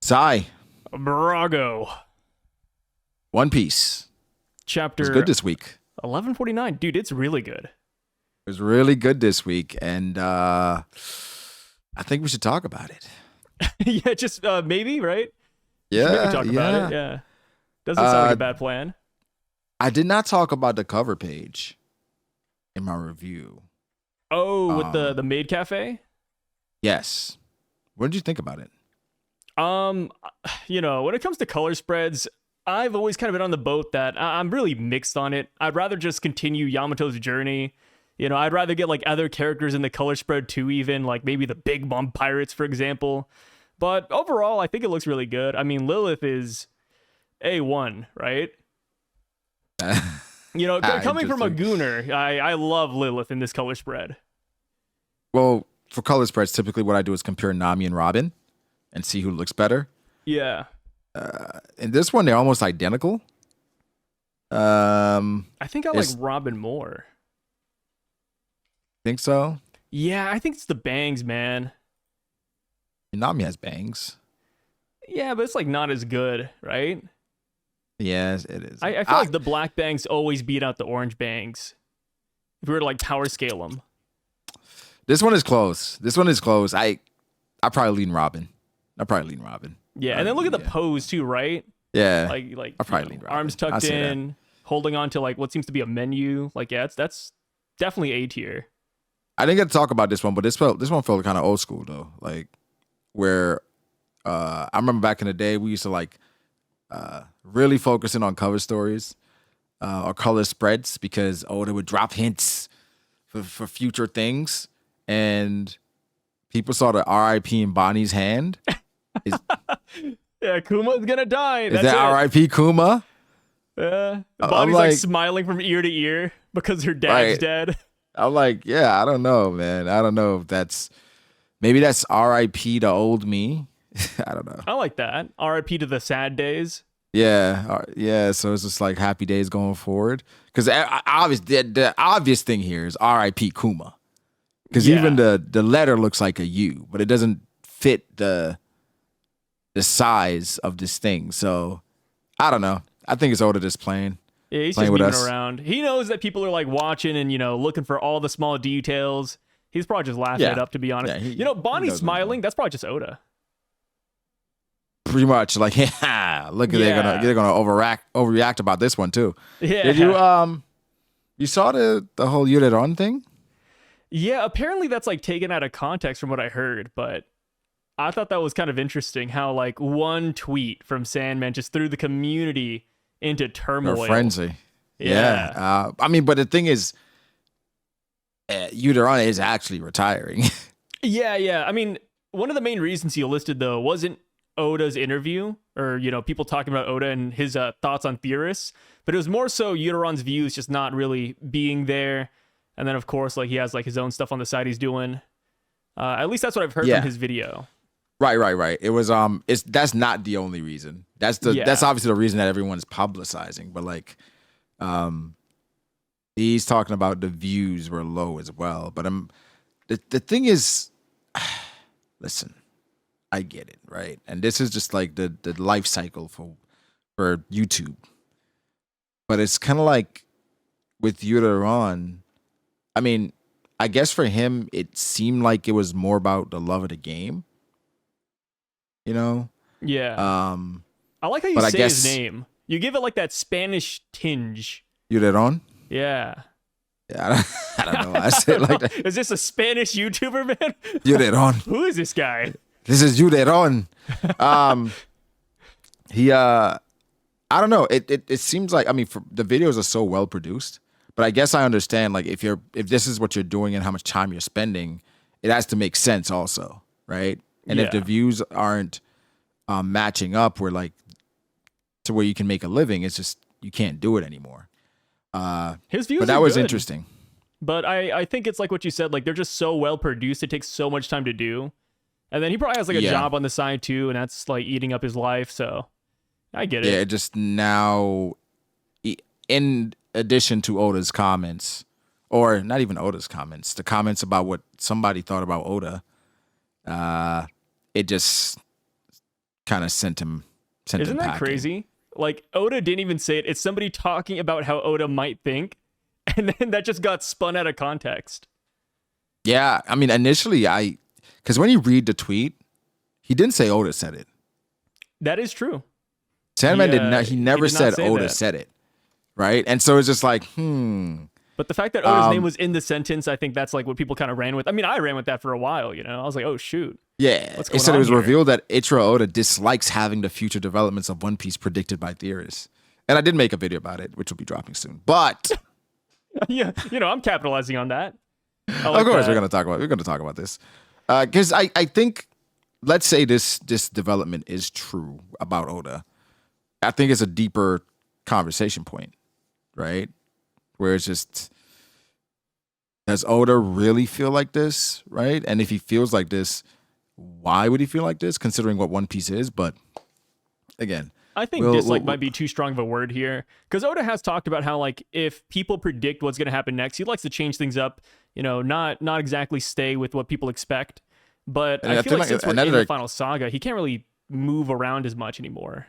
Sai, Brago. One Piece. It was Chapter good this week. 1149. Dude, it's really good. It was really good this week, and I think we should talk about it. Yeah, just maybe, right? We should maybe Yeah, talk about it. Yeah. Doesn't sound like Uh, a bad plan. I did not talk about the cover page in my review. Oh, with the Um, maid cafe? yes. What did you think about it? Um, when it comes to color spreads, I've always kind of been on the boat that I'm really mixed on it. I'd rather just continue Yamato's journey. I'd rather get like other characters in the color spread too, even like maybe the Big Mom Pirates, for example. But overall, I think it looks really good. I mean, Lilith is A1, right? Coming from a Interesting. gooner, I love Lilith in this color spread. Well, for color spreads, typically what I do is compare Nami and Robin and see who looks better. Yeah. In this one, they're almost identical. I think I like Robin more. Think so? Yeah, I think it's the bangs, man. Nami has bangs. Yeah, but it's like not as good, right? Yes, it is. I feel like the black bangs always beat out the orange bangs. If we were to like power scale them. This one is close. I probably lean Robin. Yeah, and then look at the pose too, right? Yeah. Like I probably lean Robin. arms tucked in, holding on to like what seems to be a menu. Like, yeah, that's definitely A tier. I didn't get to talk about this one, but this one felt kind of old school though. Like where I remember back in the day we used to like really focusing on cover stories or color spreads because they would drop hints for future things, and people saw the R.I.P. in Bonnie's hand. Yeah, Kuma's gonna die. Is that R.I.P. Kuma? Yeah, Bonnie's like smiling from ear to ear because her dad's dead. I'm like, yeah, I don't know, man. I don't know if maybe that's R.I.P. to old me. I don't know. I like that. R.I.P. to the sad days. Yeah, yeah. So it's just like happy days going forward. Because the obvious thing here is R.I.P. Kuma. Because even the letter looks like a U, but it doesn't fit the size of this thing. So I don't know. I think it's Oda just playing. Yeah, he's playing just with moving us. around. He knows that people are like watching and looking for all the small details. He's probably just laughing it up, to be honest. Bonnie smiling. That's probably just Oda. Pretty much, like, yeah, look, they're gonna overreact about this one too. Yeah. Did you saw the whole Yureron thing? Yeah, apparently that's like taken out of context from what I heard, but I thought that was kind of interesting how like one tweet from Sandman just threw the community into turmoil. Or frenzy. Yeah. I mean, but the thing is, Yureron is actually retiring. Yeah. I mean, one of the main reasons he listed though wasn't Oda's interview or people talking about Oda and his thoughts on theorists, but it was more so Yuteron's views just not really being there. And then of course like he has like his own stuff on the side he's doing. At least that's what I've heard from his video. Right. It was that's not the only reason. That's obviously the reason that everyone's publicizing, but like he's talking about the views were low as well. But the thing is, listen, I get it, right? And this is just like the life cycle for YouTube. But it's kind of like with Yuteron, I mean, I guess for him, it seemed like it was more about the love of the game. Yeah. I like how you say his name. You give it like that Spanish tinge. Yuteron? Yeah. Yeah, I don't know why I say it like that. Is this a Spanish YouTuber, man? Yuteron. Who is this guy? This is Yuteron. He I don't know. It seems like, I mean, the videos are so well produced, but I guess I understand like if this is what you're doing and how much time you're spending, it has to make sense also, right? And if the views aren't matching up where like to where you can make a living, it's just you can't do it anymore. His views, but that was interesting. But I think it's like what you said, like they're just so well produced, it takes so much time to do. And then he probably has like a job on the side too, and that's like eating up his life. So I get it. Yeah, just now, in addition to Oda's comments, or not even Oda's comments, the comments about what somebody thought about Oda, it just kind of sent him Isn't that packing. crazy? Like Oda didn't even say it. It's somebody talking about how Oda might think, and then that just got spun out of context. Yeah, I mean, initially, because when you read the tweet, he didn't say Oda said it. That is true. Sandman did not. He never did not said say Oda that. said it, right? And so it's just like, But the fact that Oda's name was in the sentence, I think that's like what people kind of ran with. I mean, I ran with that for a while, you know? I was like, oh, shoot. Yeah. What's It going said it on was here? revealed that Ichiro Oda dislikes having the future developments of One Piece predicted by theorists. And I did make a video about it, which will be dropping soon. But Yeah, you know, I'm capitalizing on that. I of like course, that. we're gonna talk about this because I think, let's say this development is true about Oda. I think it's a deeper conversation point, right? Where it's just, does Oda really feel like this, right? And if he feels like this, why would he feel like this, considering what One Piece is? But again, I think dislike might be too strong of a word here, because Oda has talked about how, like, if people predict what's going to happen next, he likes to change things up, you know, not exactly stay with what people expect. But And I I feel feel like like since we're in another- the final saga, he can't really move around as much anymore.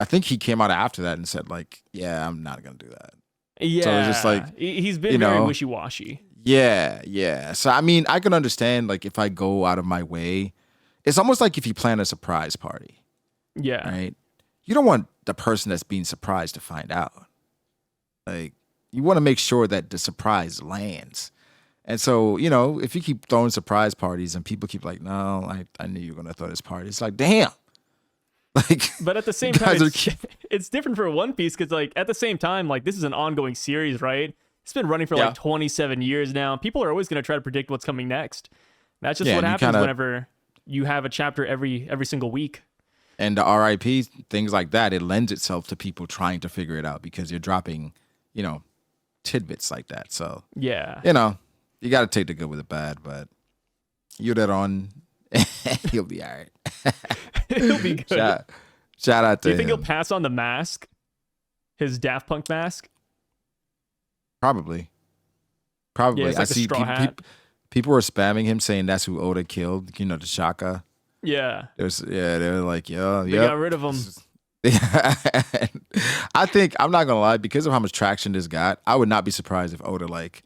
I think he came out after that and said, like, yeah, I'm not gonna do that. Yeah, So it's just like, he's been you very know, wishy-washy. Yeah. So I mean, I can understand, like, if I go out of my way, it's almost like if you plan a surprise party, Yeah, right? You don't want the person that's being surprised to find out. Like, you want to make sure that the surprise lands. And so, you know, if you keep throwing surprise parties and people keep like, no, I knew you were gonna throw this party. It's like, damn. Like, but at the same you time, guys it's, it's different for One Piece, because, like, at the same time, like, this is an ongoing series, right? It's been running for Yeah. like 27 years now. People are always going to try to predict what's coming next. That's just Yeah, what and you happens kinda- whenever you have a chapter every single week. And the RIP, things like that, it lends itself to people trying to figure it out because you're dropping, you know, tidbits like that. So, Yeah. you know, you got to take the good with the bad, but you're that on, he'll be all right. He'll be good. Shout out to Do you think him. he'll pass on the mask? His Daft Punk mask? Probably. Yeah, I it's like the see straw hat. people were spamming him saying that's who Oda killed, you know, the Shaka. Yeah. They were like, yeah, They got rid of him. I think, I'm not gonna lie, because of how much traction this got, I would not be surprised if Oda, like,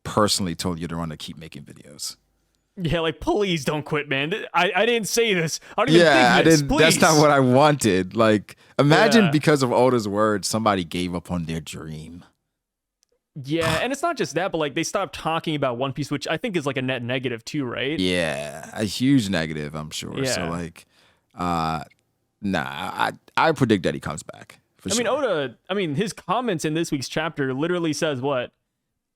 personally told Yuderon to keep making videos. Yeah, like, please don't quit, man. I didn't say this. I don't even Yeah, think this. I didn't. Please. That's not what I wanted. Like, imagine Yeah. because of Oda's words, somebody gave up on their dream. Yeah, and it's not just that, but, like, they stopped talking about One Piece, which I think is like a net negative too, right? Yeah, a huge negative, I'm sure. So, Yeah. like, I predict that he comes back. For I mean, sure. Oda, his comments in this week's chapter literally says what?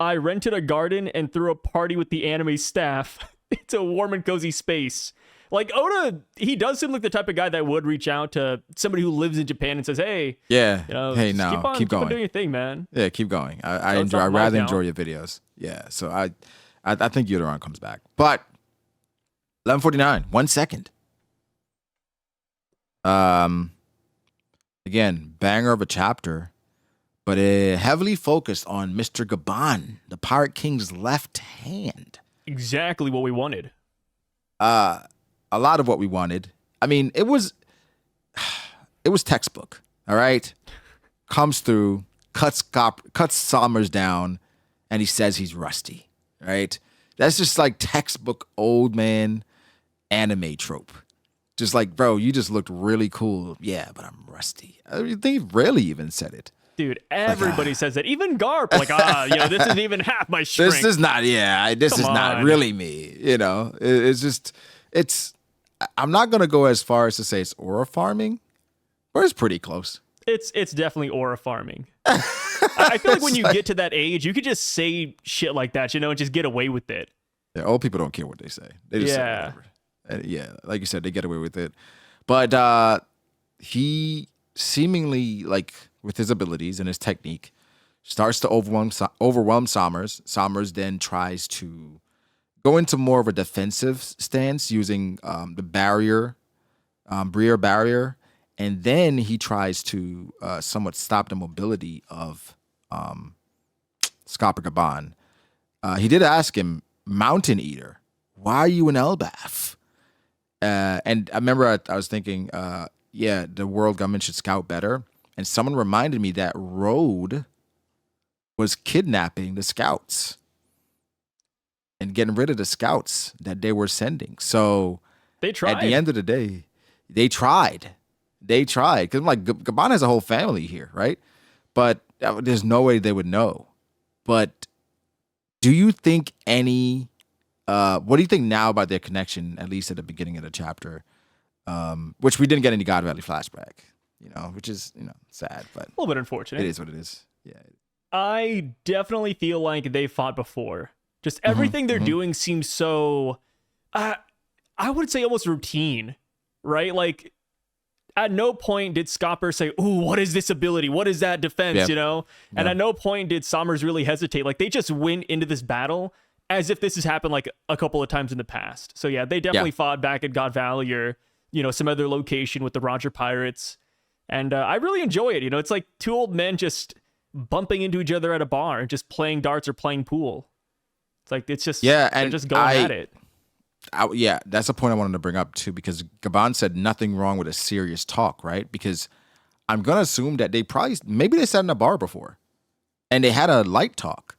I rented a garden and threw a party with the anime staff. It's a warm and cozy space. Like, Oda, he does seem like the type of guy that would reach out to somebody who lives in Japan and says, hey, Yeah. you know, Hey, just no, keep on going. doing your thing, man. Yeah, keep going. I Don't enjoy. stop I my rather account. enjoy your videos. Yeah. So I think Yuderon comes back, but 11:49, 1 second. Again, banger of a chapter, but heavily focused on Mr. Gaban, the Pirate King's left hand. Exactly what we wanted. A lot of what we wanted. I mean, it was textbook. All right, comes through, cuts Sommers down, and he says he's rusty. Right, that's just like textbook old man anime trope. Just like, bro, you just looked really cool. Yeah, but I'm rusty. I mean, they rarely even said it. Dude, everybody says that. Even Garp, like, this isn't even half my strength. This is not. Yeah, this Come is not on. really me. You know, it's just. It's. I'm not gonna go as far as to say it's aura farming, but it's pretty close. It's definitely aura farming. I feel like when you get to that age, you could just say shit like that, you know, and just get away with it. Yeah, old people don't care what they say. They just say Yeah. whatever. And yeah, like you said, they get away with it. But he seemingly, like, with his abilities and his technique, starts to overwhelm Sommers. Sommers then tries to go into more of a defensive stance using the barrier, Briar barrier, and then he tries to somewhat stop the mobility of Scopper Gaban. He did ask him, Mountain Eater, why are you an Elbaf? And I remember I was thinking, yeah, the world government should scout better. And someone reminded me that Road was kidnapping the scouts and getting rid of the scouts that they were sending. So They at the tried. end of the day, they tried. They tried. Because like Gaban has a whole family here, right? But there's no way they would know. But do you think what do you think now about their connection, at least at the beginning of the chapter? Which we didn't get any God Valley flashback, which is, sad, but A little bit unfortunate. it is what it is. Yeah. I definitely feel like they fought before. Just everything they're doing seems so, I would say almost routine, right? Like, at no point did Scopper say, "Ooh, what is this ability? What is that defense?" Yeah. And Yeah. at no point did Sommers really hesitate. Like, they just went into this battle as if this has happened like a couple of times in the past. So yeah, they definitely fought back at God Valley or some other location with the Roger Pirates, and I really enjoy it. It's like two old men just bumping into each other at a bar, just playing darts or playing pool. It's like Yeah, they're and just going at it. yeah, that's a point I wanted to bring up too, because Gaban said nothing wrong with a serious talk, right? Because I'm gonna assume that maybe they sat in a bar before, and they had a light talk,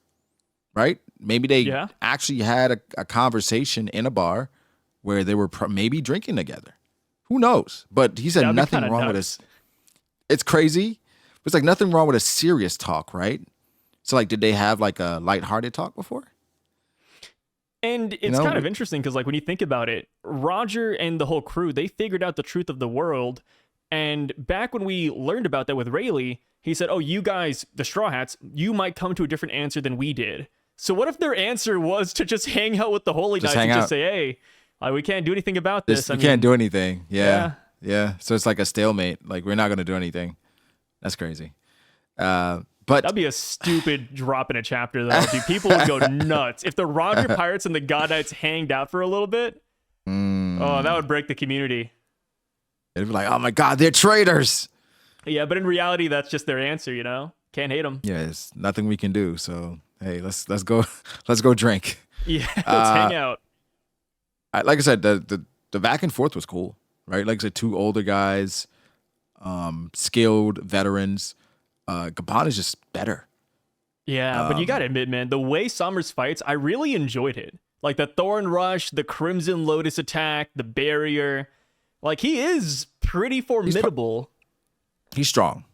right? Maybe they actually had a conversation in a bar where they were maybe drinking together. Who knows? But he said That'd be nothing kinda wrong with nuts. us. It's crazy. It's like nothing wrong with a serious talk, right? So like, did they have like a lighthearted talk before? And it's kind of interesting because, like, when you think about it, Roger and the whole crew, they figured out the truth of the world. And back when we learned about that with Rayleigh, he said, "Oh, you guys, the Straw Hats, you might come to a different answer than we did." So what if their answer was to just hang out with the Holy Knights and just say, "Hey, we can't do anything about this. We can't do anything." Yeah. So it's like a stalemate. Like, we're not going to do anything. That's crazy. But that'd be a stupid drop in a chapter, though. Dude, people would go nuts if the Roger Pirates and the God Knights hanged out for a little bit. Oh, that would break the community. It'd be like, "Oh my God, they're traitors." Yeah, but in reality, that's just their answer. Can't hate them. Yeah, there's nothing we can do. So hey, let's go let's go drink. Yeah, let's hang out. Like I said, the back and forth was cool, right? Like I said, two older guys, skilled veterans. Gaban is just better. Yeah, but you gotta admit, man, the way Sommers fights, I really enjoyed it. Like the Thorn Rush, the Crimson Lotus attack, the barrier. Like, he is pretty formidable. He's strong.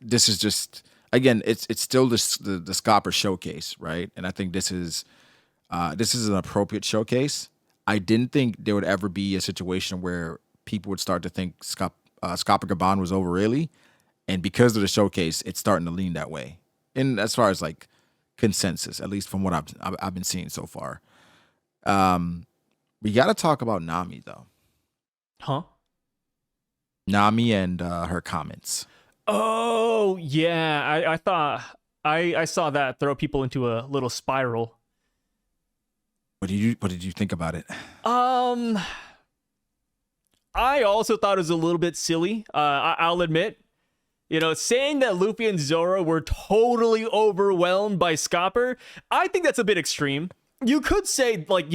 This is just, again, it's still the Scopper showcase, right? And I think this is an appropriate showcase. I didn't think there would ever be a situation where people would start to think Scopper Gaban was over really. And because of the showcase, it's starting to lean that way. And as far as like consensus, at least from what I've been seeing so far. We got to talk about Nami though. Huh? Nami and her comments. Oh yeah, I thought I saw that throw people into a little spiral. What did you think about it? I also thought it was a little bit silly. I'll admit. Saying that Luffy and Zoro were totally overwhelmed by Scopper, I think that's a bit extreme. You could say, like,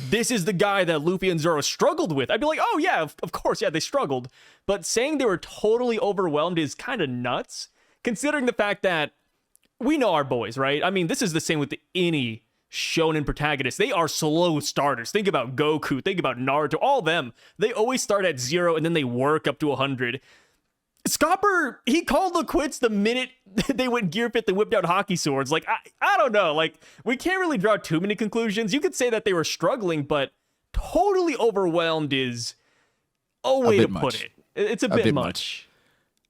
this is the guy that Luffy and Zoro struggled with. I'd be like, oh, yeah, of course, yeah, they struggled. But saying they were totally overwhelmed is kind of nuts, considering the fact that we know our boys, right? I mean, this is the same with any shonen protagonist. They are slow starters. Think about Goku, think about Naruto, all them. They always start at 0 and then they work up to 100. Scopper, he called the quits the minute they went gear fit and whipped out hockey swords. Like, I don't know. Like, we can't really draw too many conclusions. You could say that they were struggling, but totally overwhelmed is a way to put it. It's a bit much.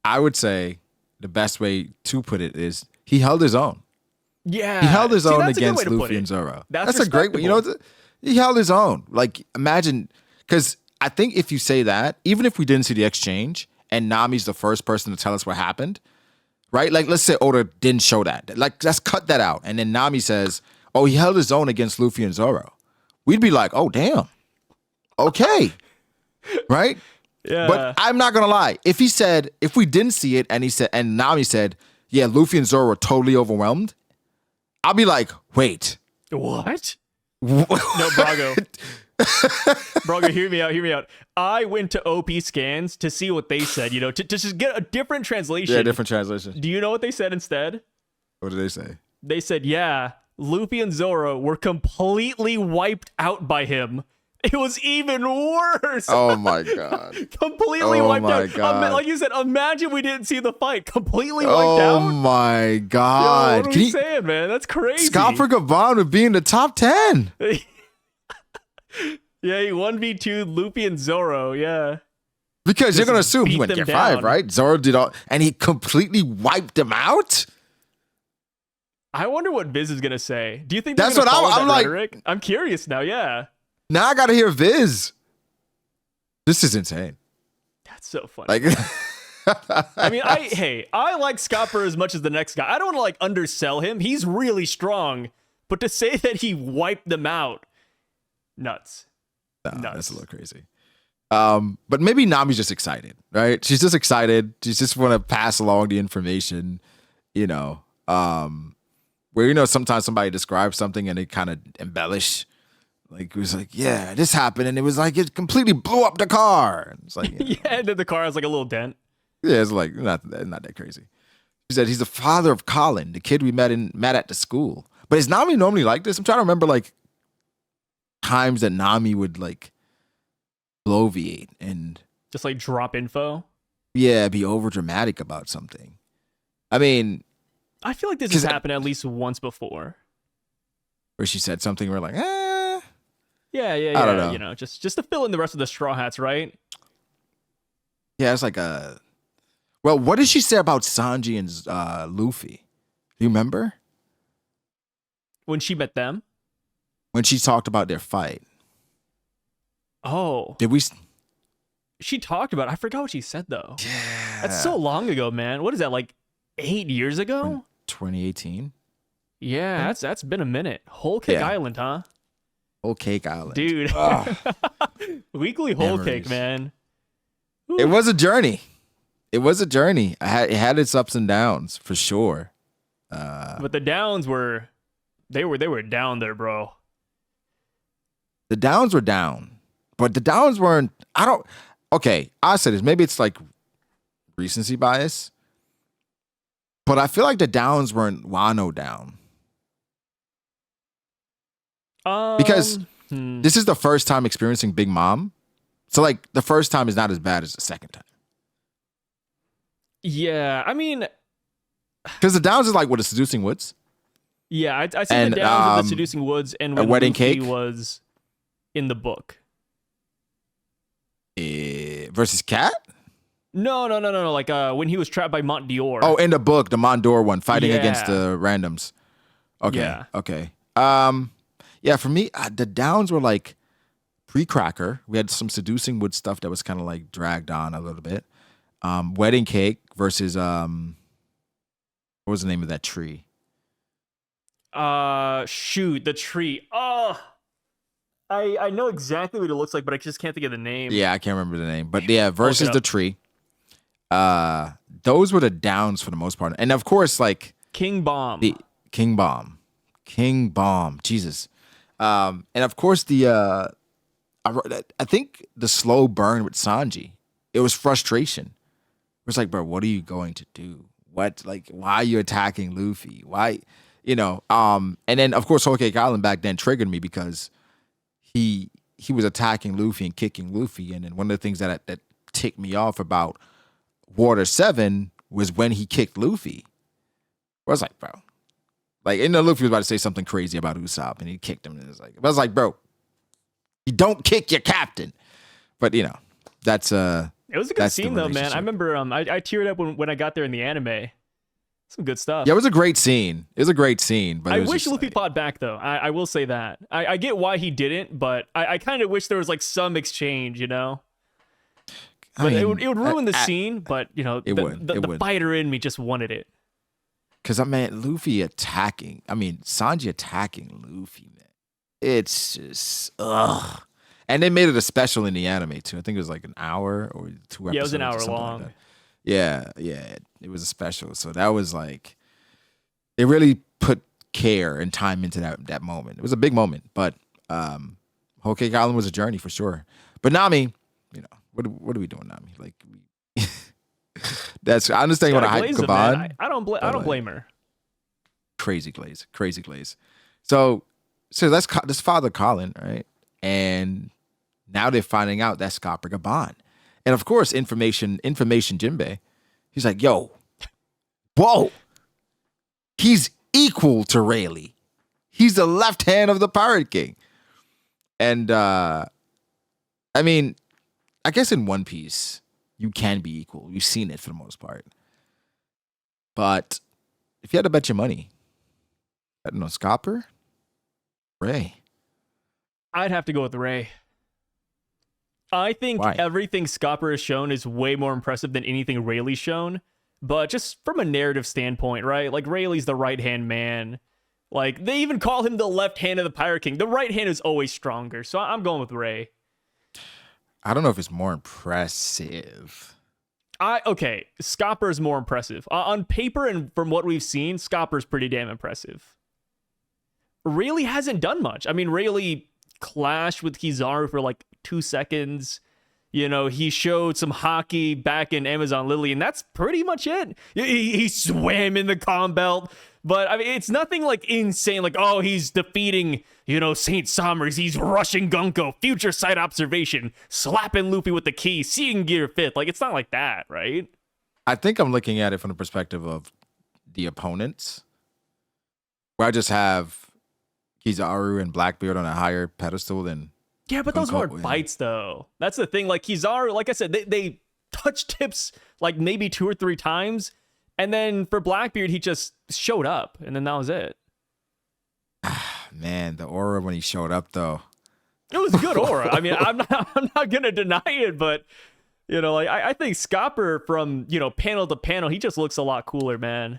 I would say the best way to put it is he held his own. Yeah. He held his own against Luffy and Zoro. That's a great way. He held his own. Like, imagine, because I think if you say that, even if we didn't see the exchange, and Nami's the first person to tell us what happened, right? Like, let's say Oda didn't show that. Like, let's cut that out. And then Nami says, "Oh, he held his own against Luffy and Zoro." We'd be like, "Oh, damn. Okay." Right? Yeah. But I'm not going to lie. If we didn't see it and Nami said, "Yeah, Luffy and Zoro were totally overwhelmed," I'll be like, "Wait. What?" No, Brago. Bro, hear me out. Hear me out. I went to OP scans to see what they said. To just get a different translation. Yeah, different translation. Do you know what they said instead? What did they say? They said, yeah, Luffy and Zoro were completely wiped out by him. It was even worse. Oh my god. Completely Oh wiped my out. God. Like you said, imagine we didn't see the fight. Completely wiped Oh out. my Yo, god. what are we saying, man? That's crazy. Scopper Gaban would be in the top 10. Yeah, he 1v2 Luffy and Zoro. Yeah. Because you're Just going to assume he beat went them gear down. 5, right? Zoro did all, and he completely wiped them out? I wonder what Viz is gonna say. Do you think That's they're gonna what follow I'm that like- rhetoric? I'm curious now. Yeah, Now I got to hear Viz. This is insane. that's so funny. Like, I mean, I like Scopper as much as the next guy. I don't want to like undersell him. He's really strong, but to say that he wiped them out, nuts. no, Nuts. that's a little crazy. But maybe Nami's just excited, right? She's just excited. She's just want to pass along the information, where sometimes somebody describes something and they kind of embellish. Like it was like, yeah, this happened, and it was like it completely blew up the car. And it's like, Yeah, and then the car has like a little dent. yeah, it's like not that crazy. She said he's the father of Colin, the kid we met at the school. But is Nami normally like this? I'm trying to remember like times that Nami would like bloviate and Just like drop info. be over dramatic about something. I mean, I feel like this has 'Cause- happened at least once before. where she said something, we're like, Yeah. I don't know. Just to fill in the rest of the Straw Hats, right? yeah, it's like well, what did she say about Sanji and Luffy? Do you remember When she met them. when she talked about their fight? Oh, Did we? she talked about it. I forgot what she said though. Yeah, That's so long ago, man. What is that, like 8 years ago? 2018. Yeah, that's been a minute. Whole Cake Yeah. Island, huh? Whole Cake Island, Dude. Ugh. Weekly Whole Cake, Memories. man. It was a journey. It was a journey. It had its ups and downs for sure. But the downs were they were down there, bro. The downs were down, but the downs weren't. Okay, I said this. Maybe it's like recency bias, but I feel like the downs weren't Wano down. Because this is the first time experiencing Big Mom. So like the first time is not as bad as the second time. yeah, I mean, Because the downs is like what, the Seducing Woods? yeah, I see And, the downs of the Seducing Woods and when Wedding Luffy Cake? was in the book. Versus Cat? No. Like when he was trapped by Mont Dior. Oh, in the book, the Mondor one, fighting Yeah. against the randoms. Okay. Yeah. Okay. Yeah, for me, the downs were like pre-Cracker. We had some Seducing Wood stuff that was kind of like dragged on a little bit. Wedding Cake versus what was the name of that tree? Shoot, the tree. Oh, I know exactly what it looks like, but I just can't think of the name. Yeah, I can't remember the name, but yeah, versus up. the tree. Those were the downs for the most part, and of course, like King Bomb. the King Bomb, Jesus, and of course I think the slow burn with Sanji, it was frustration. It was like, bro, what are you going to do? What, like, why are you attacking Luffy? Why, and then of course Whole Cake Island back then triggered me because he was attacking Luffy and kicking Luffy, and then one of the things that ticked me off about Water 7 was when he kicked Luffy. I was like, bro, like, Luffy was about to say something crazy about Usopp, and he kicked him, and I was like, bro, you don't kick your captain. But that's It was a good that's the scene though, man. relationship. I remember I teared up when I got there in the anime. Some good stuff. Yeah, it was a great scene. It was a great scene. But I it was wish just Luffy like, fought back though. I will say that. I get why he didn't, but I kind of wish there was like some exchange, I But it mean, would ruin the scene, but It would. It the would. fighter in me just wanted it. Because Sanji attacking Luffy, man. It's just ugh. And they made it a special in the anime too. I think it was like an hour or 2 episodes. Yeah, it was an or hour something like long. that. Yeah, it was a special. So that was like, they really put care and time into that moment. It was a big moment, but Whole Cake Island was a journey for sure. But Nami, what are we doing, Nami? Like, that's I She's understand you got want a to hype glaze of man. Gaban, I but don't like blame her. crazy glaze. So that's this father Colin, right? And now they're finding out that's Scopper Gaban, and of course, information Jinbei. He's like, yo, whoa, he's equal to Rayleigh. He's the left hand of the Pirate King. And I mean, I guess in One Piece, you can be equal. You've seen it for the most part. But if you had to bet your money, I don't know, Scopper, Ray. I'd have to go with Ray. I think Why? everything Scopper has shown is way more impressive than anything Rayleigh's shown. But just from a narrative standpoint, right? Like, Rayleigh's the right-hand man. Like, they even call him the left hand of the Pirate King. The right hand is always stronger. So I'm going with Ray. I don't know if it's more impressive. Okay, Scopper's more impressive. On paper and from what we've seen, Scopper's pretty damn impressive. Rayleigh hasn't done much. I mean, Rayleigh clashed with Kizaru for like 2 seconds. You know, he showed some hockey back in Amazon Lily, and that's pretty much it. He swam in the calm belt, but I mean, it's nothing like insane. Like, oh, he's defeating, Saint Somers. He's rushing Gunko, future sight observation, slapping Luffy with the key, seeing gear fifth. Like, it's not like that, right? I think I'm looking at it from the perspective of the opponents, where I just have Kizaru and Blackbeard on a higher pedestal than. Yeah, but those weren't fights, though. That's the thing. Like, Kizaru, like I said, they touched tips like maybe 2 or 3 times. And then for Blackbeard, he just showed up. And then that was it. Man, the aura when he showed up, though. It was a good aura. I mean, I'm not going to deny it. But, like I think Scopper from, panel to panel, he just looks a lot cooler, man.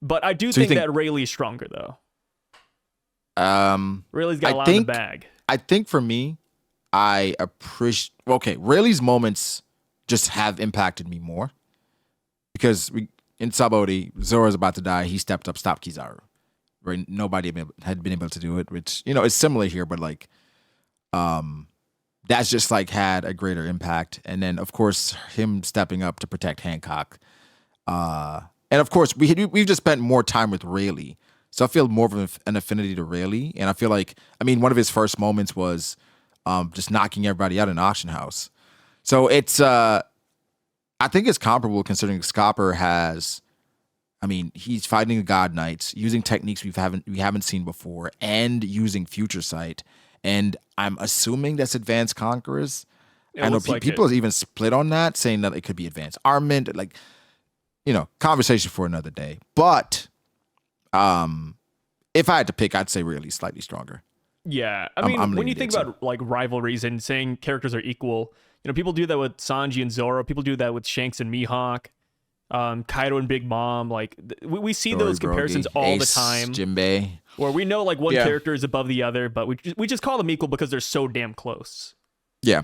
But I do think that Rayleigh's stronger, though. Rayleigh's got a lot in the bag. I think for me, I appreciate. Okay, Rayleigh's moments just have impacted me more because in Sabaody, Zoro's about to die. He stepped up, stopped Kizaru. Right? Nobody had been able to do it, which is similar here, but like, that's just like had a greater impact. And then of course him stepping up to protect Hancock, and of course we've just spent more time with Rayleigh. So I feel more of an affinity to Rayleigh. And I feel like, one of his first moments was just knocking everybody out in Auction House. So it's, I think it's comparable considering Scopper has, he's fighting the God Knights, using techniques we haven't seen before, and using Future Sight. And I'm assuming that's Advanced Conquerors. I know people have even split on that, saying that it could be Advanced Armament. Like, conversation for another day. But if I had to pick, I'd say really slightly stronger. Yeah, I mean, when you think about like rivalries and saying characters are equal, people do that with Sanji and Zoro. People do that with Shanks and Mihawk, Kaido and Big Mom. Like we see those comparisons all the time. Jinbei, where we know like one character is above the other, but we just call them equal because they're so damn close. Yeah,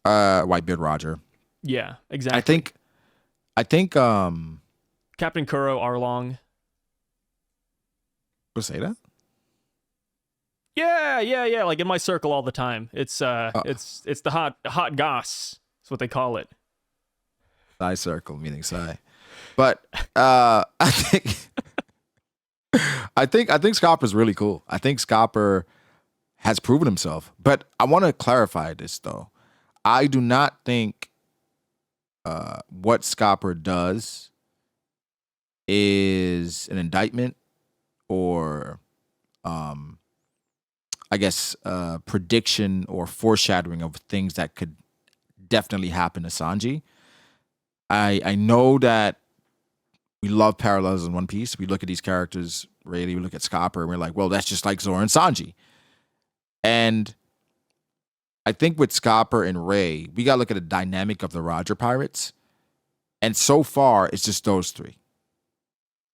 Whitebeard Roger. Yeah, exactly. I think Captain Kuro, Arlong. We'll say that. Yeah. Like in my circle all the time. It's the hot goss. That's what they call it. Psy circle, meaning Psy. But I think Scopper's really cool. I think Scopper has proven himself. But I want to clarify this though. I do not think what Scopper does is an indictment or I guess prediction or foreshadowing of things that could definitely happen to Sanji. I know that we love parallels in One Piece. We look at these characters, Rayleigh, we look at Scopper, and we're like, well, that's just like Zoro and Sanji. And I think with Scopper and Ray, we got to look at the dynamic of the Roger Pirates. And so far, it's just those 3.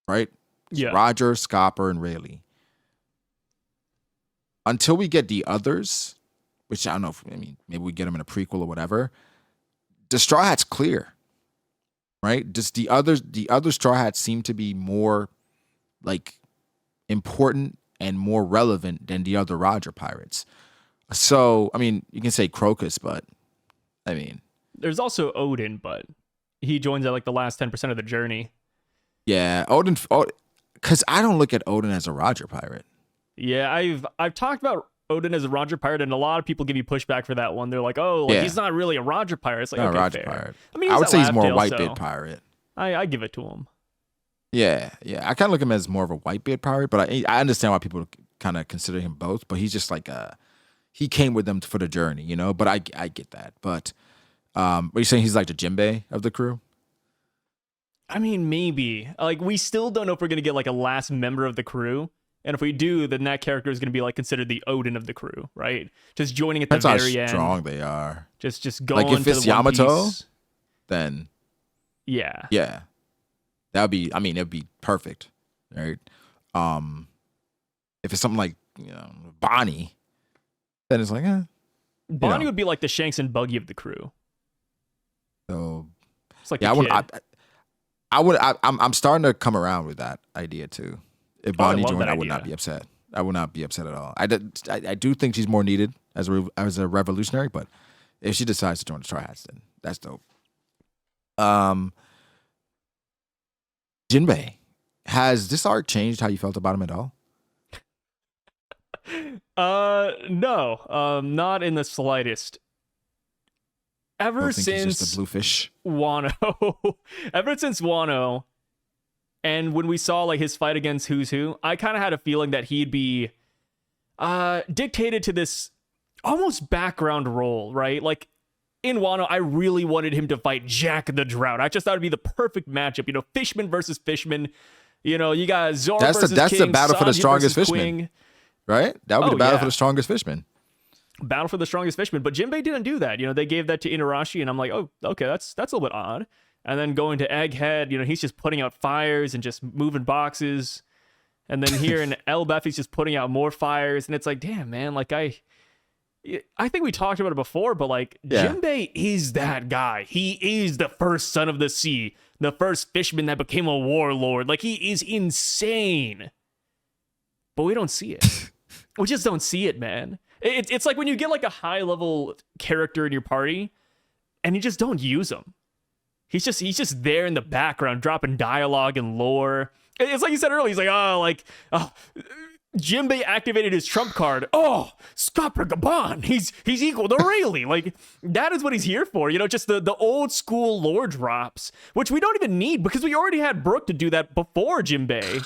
Right? Yeah. Roger, Scopper, and Rayleigh. Until we get the others, which I don't know if, maybe we get them in a prequel or whatever, the Straw Hat's clear. Right? Just the other Straw Hats seem to be more like important and more relevant than the other Roger Pirates. So I mean, you can say Crocus, but I mean, There's also Odin, but he joins at like the last 10% of the journey. yeah, Odin. Because I don't look at Odin as a Roger pirate. Yeah, I've talked about Odin as a Roger pirate, and a lot of people give you pushback for that one. They're like, oh, like Yeah, he's not really a Roger pirate. It's like, not a okay, Roger fair. pirate. I mean, I he's would at say he's more Laughdale, Whitebeard so pirate. I give it to him. Yeah, yeah. I kind of look at him as more of a Whitebeard pirate, but I understand why people kind of consider him both. But he's just like he came with them for the journey, you know. But I get that. But are you saying he's like the Jinbei of the crew? I mean, maybe. Like, we still don't know if we're gonna get like a last member of the crew. And if we do, then that character is going to be like considered the Odin of the crew, right? Just joining at the Depends very how end. strong they are. Just going Like if to it's the One Yamato, Piece. then Yeah. yeah, that would be. I mean, it'd be perfect, right? If it's something like Bonnie, then it's like Bonnie know. would be like the Shanks and Buggy of the crew. So It's like yeah, the kid. I would. I'm starting to come around with that idea too. If Bonnie love joined, that I would idea. not be upset. I would not be upset at all. I do think she's more needed as a revolutionary, but if she decides to join the Straw Hats, then that's dope. Jinbei, has this arc changed how you felt about him at all? No, not in the slightest. Ever Don't think he's since just a bluefish. Wano, ever since Wano, and when we saw like his fight against Who's Who, I kind of had a feeling that he'd be dictated to this almost background role, right? Like in Wano, I really wanted him to fight Jack the Drought. I just thought it'd be the perfect matchup. You know, Fishman versus Fishman. You know, you got Zoro versus That's King, the battle for the Sanji strongest versus fishman, Queen. right? That would be Oh, the battle yeah. for the strongest fishman. Battle for the strongest fishman, but Jinbei didn't do that. You know, they gave that to Inarashi, and I'm like, oh, okay, that's a little bit odd. And then going to Egghead, you know, he's just putting out fires and just moving boxes. And then here in Elbaf, he's just putting out more fires, and it's like, damn, man, like I think we talked about it before, but like Yeah. Jinbei is that guy. He is the first son of the sea, the first fishman that became a warlord. Like he is insane, but we don't see it. We just don't see it, man. It's like when you get like a high level character in your party and you just don't use him. He's just there in the background dropping dialogue and lore. It's like you said earlier. He's like, Jinbei activated his trump card. Oh, Scopper Gaban. He's equal to Rayleigh. Like that is what he's here for. You know, just the old school lore drops, which we don't even need because we already had Brook to do that before Jinbei.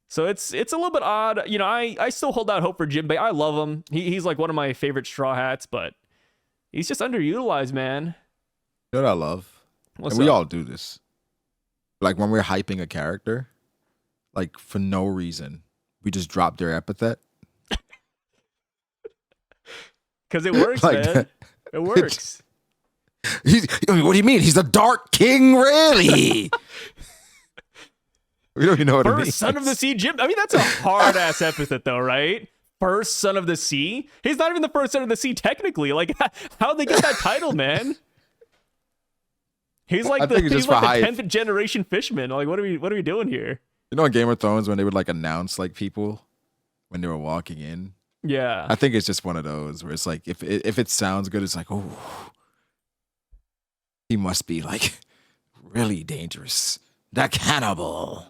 So it's a little bit odd. You know, I still hold out hope for Jinbei. I love him. He's like one of my favorite Straw Hats, but he's just underutilized, man. You know what I love? What's And we up? all do this. Like when we're hyping a character, like for no reason, we just drop their epithet. Because it works, Like man. that. It works. What do you mean? He's the Dark King Rayleigh. We don't even know what it means. First son of the sea, Jim. I mean, that's a hard ass epithet, though, right? First son of the sea. He's not even the first son of the sea, technically. Like, how'd they get that title, man? He's like I think it's he's just like for the hype. 10th generation fishman. Like, what are we doing here? You know in Game of Thrones when they would like announce like people when they were walking in? Yeah. I think it's just one of those where it's like if it sounds good, it's like, oh, he must be like really dangerous. That cannibal.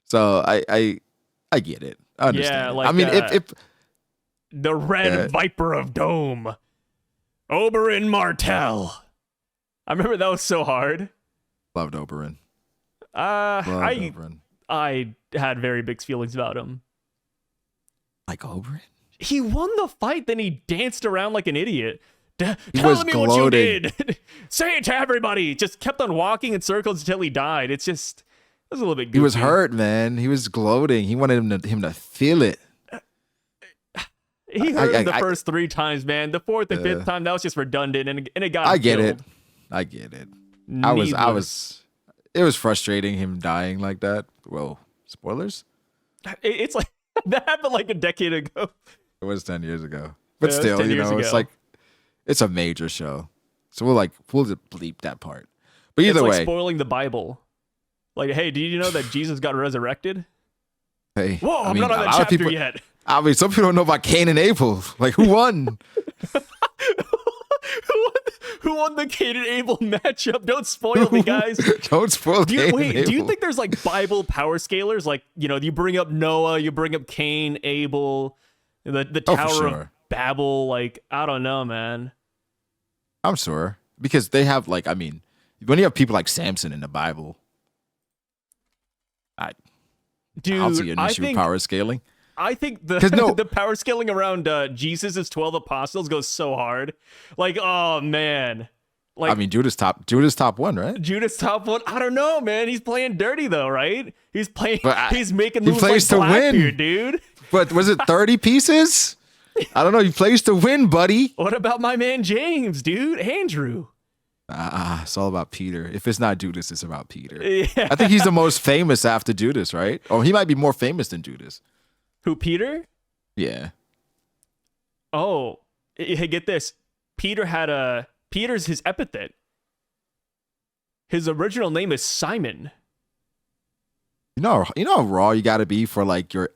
So I get it. I understand. Yeah, it. like, I mean, if The Red Viper of Dome. Oberyn Martell. I remember that was so hard. loved Oberyn. Loved Oberyn. I had very big feelings about him. Like Oberyn? He won the fight, then he danced around like an idiot. was Telling me what you gloating. did. Say it to everybody. Just kept on walking in circles until he died. It's just, it was a little bit goofy. He was hurt, man. He was gloating. He wanted him to feel it. He hurt him the first 3 times, man. The 4th and 5th time, that was just redundant, and it got I him get killed. it. I get it. Needless. It was frustrating him dying like that. Well, spoilers? It's like, that happened like a decade ago. It was 10 years ago. But Yeah, it was still, 10 you years know, it's ago. like, it's a major show. So we'll just bleep that part. But either It's like way, spoiling the Bible. Like, hey, did you know that Jesus got resurrected? Hey, Whoa, I I'm mean, not on a that lot of chapter people. yet. I mean, some people don't know about Cain and Abel. Like, who won? Who won the Cain and Abel matchup? Don't spoil me, guys. Don't spoil Do you, Cain and wait, Abel. do you think there's like Bible power scalers? Like, you bring up Noah, you bring up Cain, Abel, the Oh, for Tower of sure. Babel. Like, I don't know, man. I'm sure because they have like, I mean, when you have people like Samson in the Bible, I'll see Dude, an issue with power scaling. I think the 'Cause no- the power scaling around Jesus' 12 apostles goes so hard. Like, oh man. Like, I mean, Judas top one, right? Judas top one. I don't know, man. He's playing dirty though, right? He's playing. But He's making he moves plays like to win. Blackbeard, dude. But was it 30 pieces? I don't know. He plays to win, buddy. What about my man James, dude? Andrew. It's all about Peter. If it's not Judas, it's about Peter. Yeah. I think he's the most famous after Judas, right? Or he might be more famous than Judas. Who, Peter? Yeah. Oh, hey, get this. Peter's his epithet. His original name is Simon. You know how raw you got to be for like your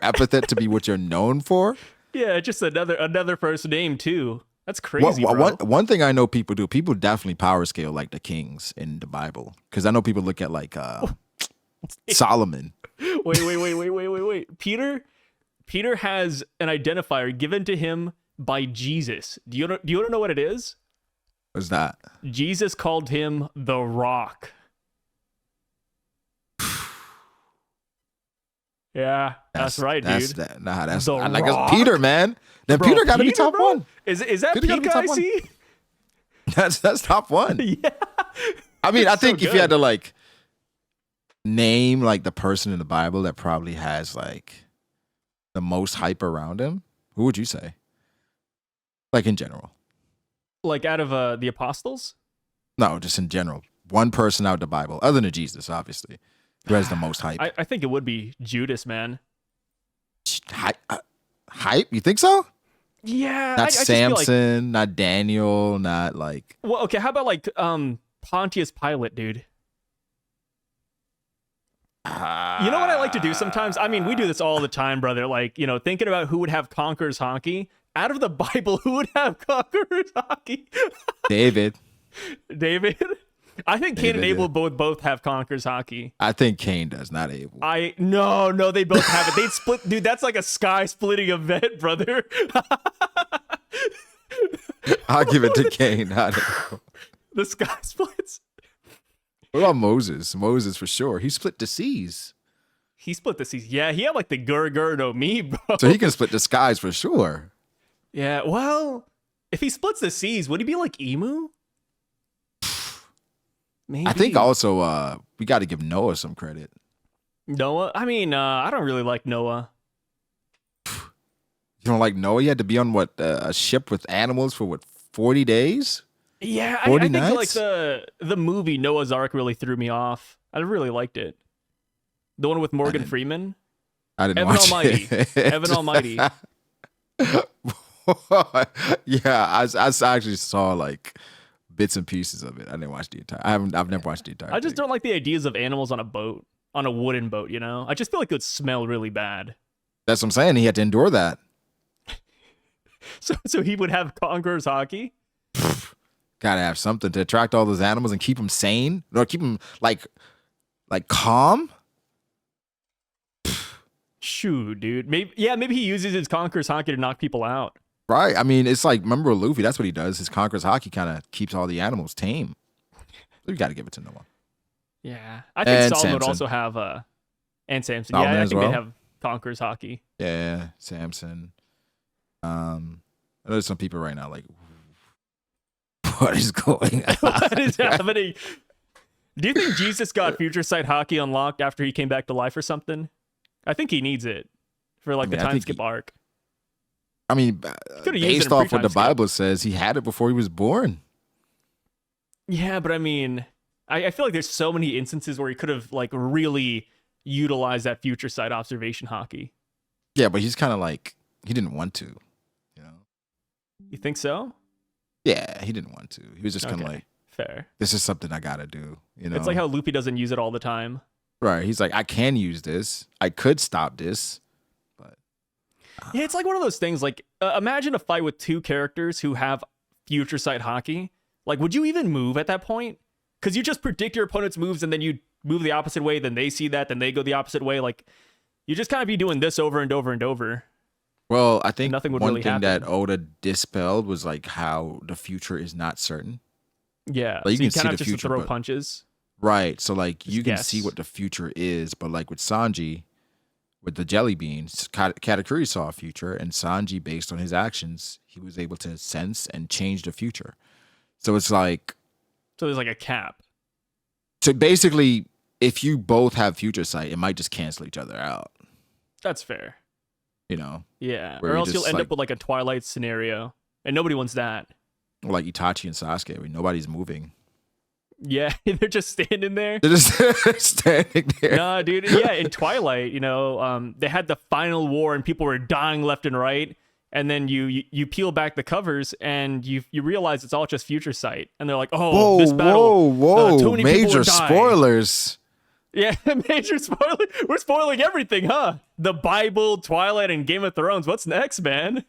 epithet to be what you're known for. Yeah, just another first name too. That's crazy, bro. One thing I know people do. People definitely power scale like the kings in the Bible because I know people look at like Solomon. Wait. Peter has an identifier given to him by Jesus. Do you want to know what it is? What's that? Jesus called him the Rock. Yeah, that's right, dude. That's The like Rock? it's Peter, man. Then Bro, Peter got to be Peter, top bro? one. Is that Peter gotta Pete be top guy? one. See? That's top one. Yeah. I mean, I It's so think if you had good. to like name like the person in the Bible that probably has like the most hype around him, who would you say? Like in general? Like out of the apostles? No, just in general. One person out of the Bible, other than Jesus, obviously, who has the most hype. I think it would be Judas, man. Hype? You think so? Yeah. Not I just feel like, Samson, not Daniel, not like. well, okay, how about like Pontius Pilate, dude? You know what I like to do sometimes? I mean, we do this all the time, brother. Like, thinking about who would have Conqueror's hockey. Out of the Bible, who would have Conqueror's hockey? David. David? I think Cain and David, Abel both have Conqueror's hockey. I think Cain does, not Abel. No, they both have it. They'd split, dude. That's like a sky splitting event, brother. I'll give it to Cain. I don't know. The sky splits. What about Moses? Moses for sure. He split the seas. He split the seas. Yeah, he had like the gur no me, bro. So he can split the skies for sure. Yeah, well, if he splits the seas, would he be like Emu? Maybe. I think also we got to give Noah some credit. Noah? I mean, I don't really like Noah. You don't like Noah? You had to be on what a ship with animals for what 40 days? Yeah, I 40 think nights? like the movie Noah's Ark really threw me off. I really liked it. The one with Morgan Freeman. I didn't Evan watch Almighty. it. Evan Almighty. Yeah, I actually saw like bits and pieces of it. I didn't watch the entire. I've never watched the entire. I just thing. don't like the ideas of animals on a boat, on a wooden boat. I just feel like it would smell really bad. That's what I'm saying. He had to endure that. So he would have Conqueror's hockey. Gotta have something to attract all those animals and keep them sane, or keep them like calm. Shoot, dude. Maybe he uses his Conqueror's hockey to knock people out. Right. I mean, it's like, remember Luffy? That's what he does. His Conqueror's hockey kind of keeps all the animals tame. So you got to give it to Noah. Yeah, I think And Solomon would Samson. also have and Samson. Solomon Yeah, I as think well? they have Conqueror's hockey. Yeah, Samson. There's some people right now like, what is going on? What is happening? Do you think Jesus got Future Sight hockey unlocked after he came back to life or something? I think he needs it for like I mean, the I time think skip arc. I mean, Could've used it based in off what pre-time the skip. Bible says, he had it before he was born. Yeah, but I mean, I feel like there's so many instances where he could have like really utilized that Future Sight observation hockey. Yeah, but he's kind of like, he didn't want to, you know? You think so? Yeah, he didn't want to. He was just kind of Okay. like, Fair. this is something I got to do, you know? It's like how Loopy doesn't use it all the time. Right. He's like, I can use this. I could stop this, but Yeah, it's like one of those things. Like, imagine a fight with two characters who have future sight hockey. Like, would you even move at that point? Because you just predict your opponent's moves and then you move the opposite way. Then they see that, then they go the opposite way. Like, you just kind of be doing this over and over and over. well, I And think nothing would one really thing happen. that Oda dispelled was like how the future is not certain. Yeah, Like, you so you can see kind of the just future, throw but punches. right. So like Just you can see guess. what the future is, but like with Sanji, with the jelly beans, Katakuri saw a future, and Sanji, based on his actions, he was able to sense and change the future. So it's like, So there's like a cap. so basically, if you both have future sight, it might just cancel each other out. That's fair. You know, Yeah, where or you else you'll just end like up with like a Twilight scenario, and nobody wants that. like Itachi and Sasuke, where nobody's moving. Yeah, they're just standing there. They're just standing there. Nah, dude. Yeah, in Twilight, they had the final war and people were dying left and right. And then you peel back the covers and you realize it's all just future sight. And they're like, oh, Whoa, this battle, whoa! too many people Major are dying. spoilers. Yeah, major spoiler. We're spoiling everything, huh? The Bible, Twilight, and Game of Thrones. What's next, man?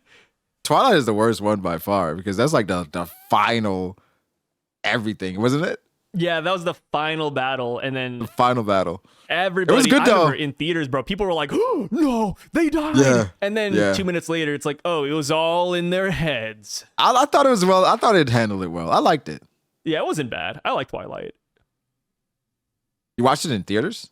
Twilight is the worst one by far because that's like the final everything, wasn't it? Yeah, that was the final battle, and The then final battle. everybody. It was good, I though. remember in theaters, bro. People were like, "Oh no, they died!" Yeah, And then yeah. 2 minutes later, it's like, "Oh, it was all in their heads." I thought it was well. I thought it handled it well. I liked it. Yeah, it wasn't bad. I like Twilight. You watched it in theaters?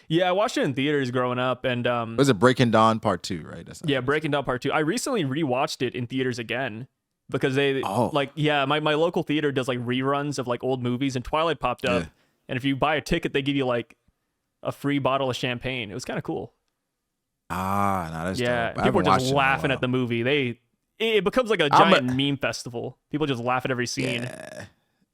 Yeah, I watched it in theaters growing up, and Was it Breaking Dawn Part 2, right? That's yeah, Breaking Down Part 2. I recently rewatched it in theaters again because they Oh. my local theater does like reruns of like old movies, and Twilight popped up, Yeah. and if you buy a ticket, they give you like a free bottle of champagne. It was kind of cool. Ah, no, that's Yeah, dope. I people were haven't just watched it in a laughing while. at the movie. It becomes like a I'm a- giant meme festival. People just laugh at every scene. Yeah,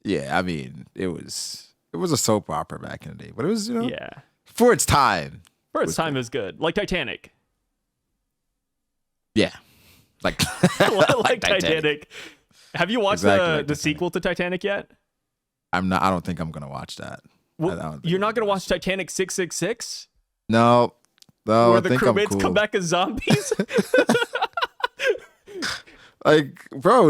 yeah. I mean, it was a soap opera back in the day, but it was Yeah. for its time. For its was time, it was good. Like Titanic. Yeah, like like Titanic. Have you watched Exactly the like Titanic. sequel to Titanic yet? I'm not. I don't think I'm gonna watch that. I don't think You're I'm not going to gonna watch Titanic 666? No, Where I the think I'm crewmates cool. come back as zombies? Like, bro,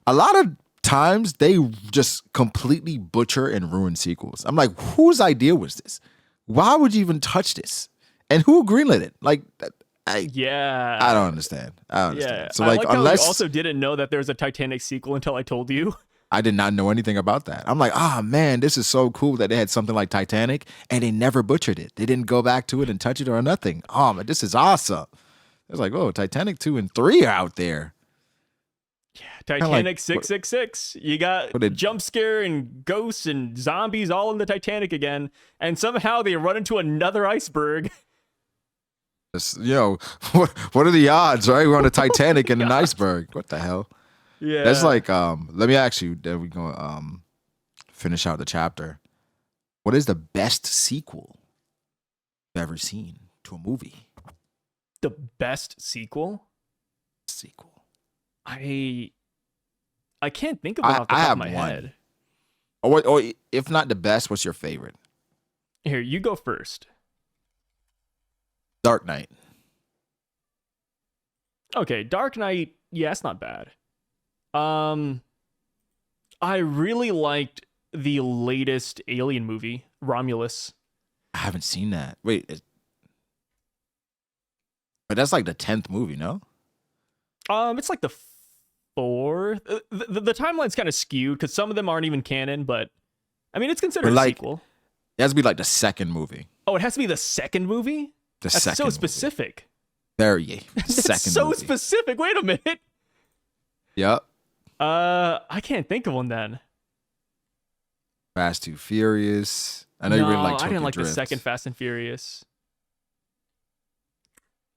a lot of times they just completely butcher and ruin sequels. I'm like, whose idea was this? Why would you even touch this? And who greenlit it? Like, I Yeah. don't understand. I don't understand. Yeah. So I like, like how unless you also didn't know that there's a Titanic sequel until I told you. I did not know anything about that. I'm like, man, this is so cool that they had something like Titanic and they never butchered it. They didn't go back to it and touch it or nothing. Oh man, this is awesome. It's like, oh, Titanic 2 and 3 are out there. Titanic 666. You got what did- jump scare and ghosts and zombies all in the Titanic again. And somehow they run into another iceberg. This, what are the odds, right? We're on a Titanic and an iceberg. What the hell? Yeah. That's like, let me ask you, then we go finish out the chapter. What is the best sequel you've ever seen to a movie? the best sequel. Sequel. I can't think of one off the I top have of my one. head. Or if not the best, what's your favorite? Here, you go first. Dark Knight. Okay, Dark Knight. Yeah, it's not bad. I really liked the latest Alien movie, Romulus. I haven't seen that. Wait, but that's like the 10th movie, no? It's like the fourth. The timeline's kind of skewed because some of them aren't even canon, but I mean, it's considered But, a like, sequel. It has to be like the second movie. Oh, it has to be the second movie? The That's second so movie. specific. Very That's second so movie. specific. Wait a minute. Yep. I can't think of one then. Fast Too Furious. I know you really like Tokyo I didn't like Drift. the second Fast and Furious.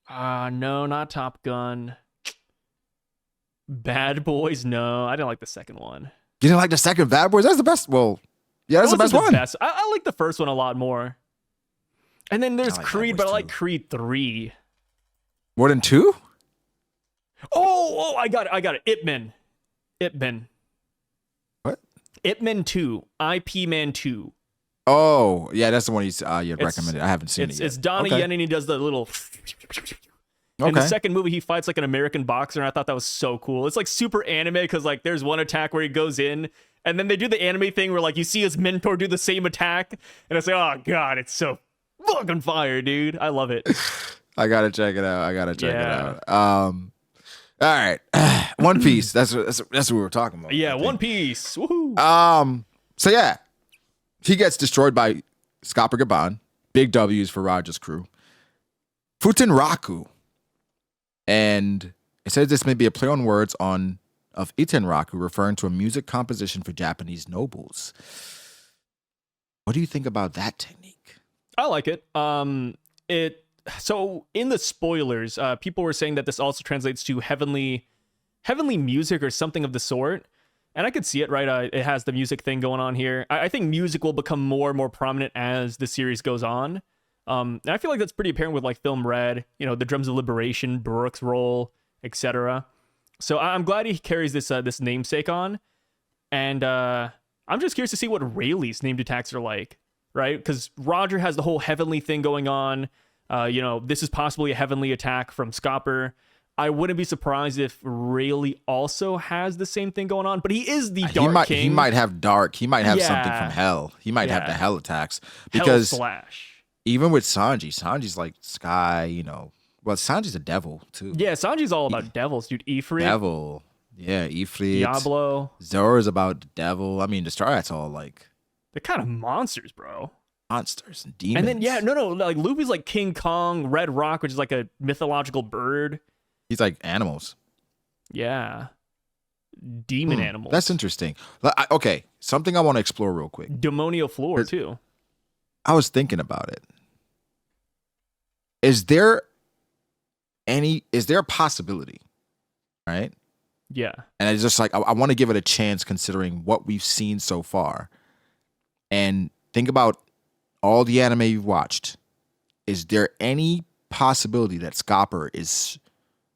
No, not Top Gun. Bad Boys, no. I didn't like the second one. You didn't like the second Bad Boys? That's the best. Well, yeah, that's the That best wasn't one. best. I like the first one a lot more. And then there's I like Bad Creed, Boys but I like too. Creed 3. More than two? Oh, I got it. Ip Man. What? Ip Man 2. IP Man 2. Oh, yeah, that's the one you It's recommended. I haven't seen it yet. it's Donnie Okay. Yen, and he does the little. In the Okay. second movie, he fights like an American boxer, and I thought that was so cool. It's like super anime because like there's one attack where he goes in, and then they do the anime thing where like you see his mentor do the same attack, and it's like, oh god, it's so fucking fire, dude. I love it. I gotta check it out. I gotta check it Yeah. out. All right. One Piece. That's what we were talking about. Yeah, I One think. Piece. Woohoo. So yeah, he gets destroyed by Scopper Gaban. Big W's for Roger's crew. Futenraku. And it says this may be a play on words of Itenraku, referring to a music composition for Japanese nobles. What do you think about that technique? I like it. So in the spoilers, people were saying that this also translates to heavenly music or something of the sort. And I could see it, right? It has the music thing going on here. I think music will become more and more prominent as the series goes on. And I feel like that's pretty apparent with like Film Red, the Drums of Liberation, Baruch's role, etc. So I'm glad he carries this namesake on. And I'm just curious to see what Rayleigh's named attacks are like, right? Because Roger has the whole heavenly thing going on. This is possibly a heavenly attack from Scopper. I wouldn't be surprised if Rayleigh also has the same thing going on, but he is the Dark King. He might have dark. He might have something Yeah. from hell. He might have Yeah. the hell attacks Hell because Slash. even with Sanji's like sky. Well, Sanji's a devil too. Yeah, Sanji's all about devils, dude. Ifrit, Devil. Yeah, Ifrit. Diablo. Zoro's about the devil. I mean, the Straw Hat's all like They're kind of monsters, bro. monsters and demons. And then, no, like Luffy's like King Kong, Red Rock, which is like a mythological bird. He's like animals. Yeah. Demon animals. That's interesting. Okay, something I want to explore real quick. Demonio Floor, too. I was thinking about it. Is there a possibility, right? Yeah. And it's just like I want to give it a chance considering what we've seen so far. And think about all the anime you've watched. Is there any possibility that Scopper is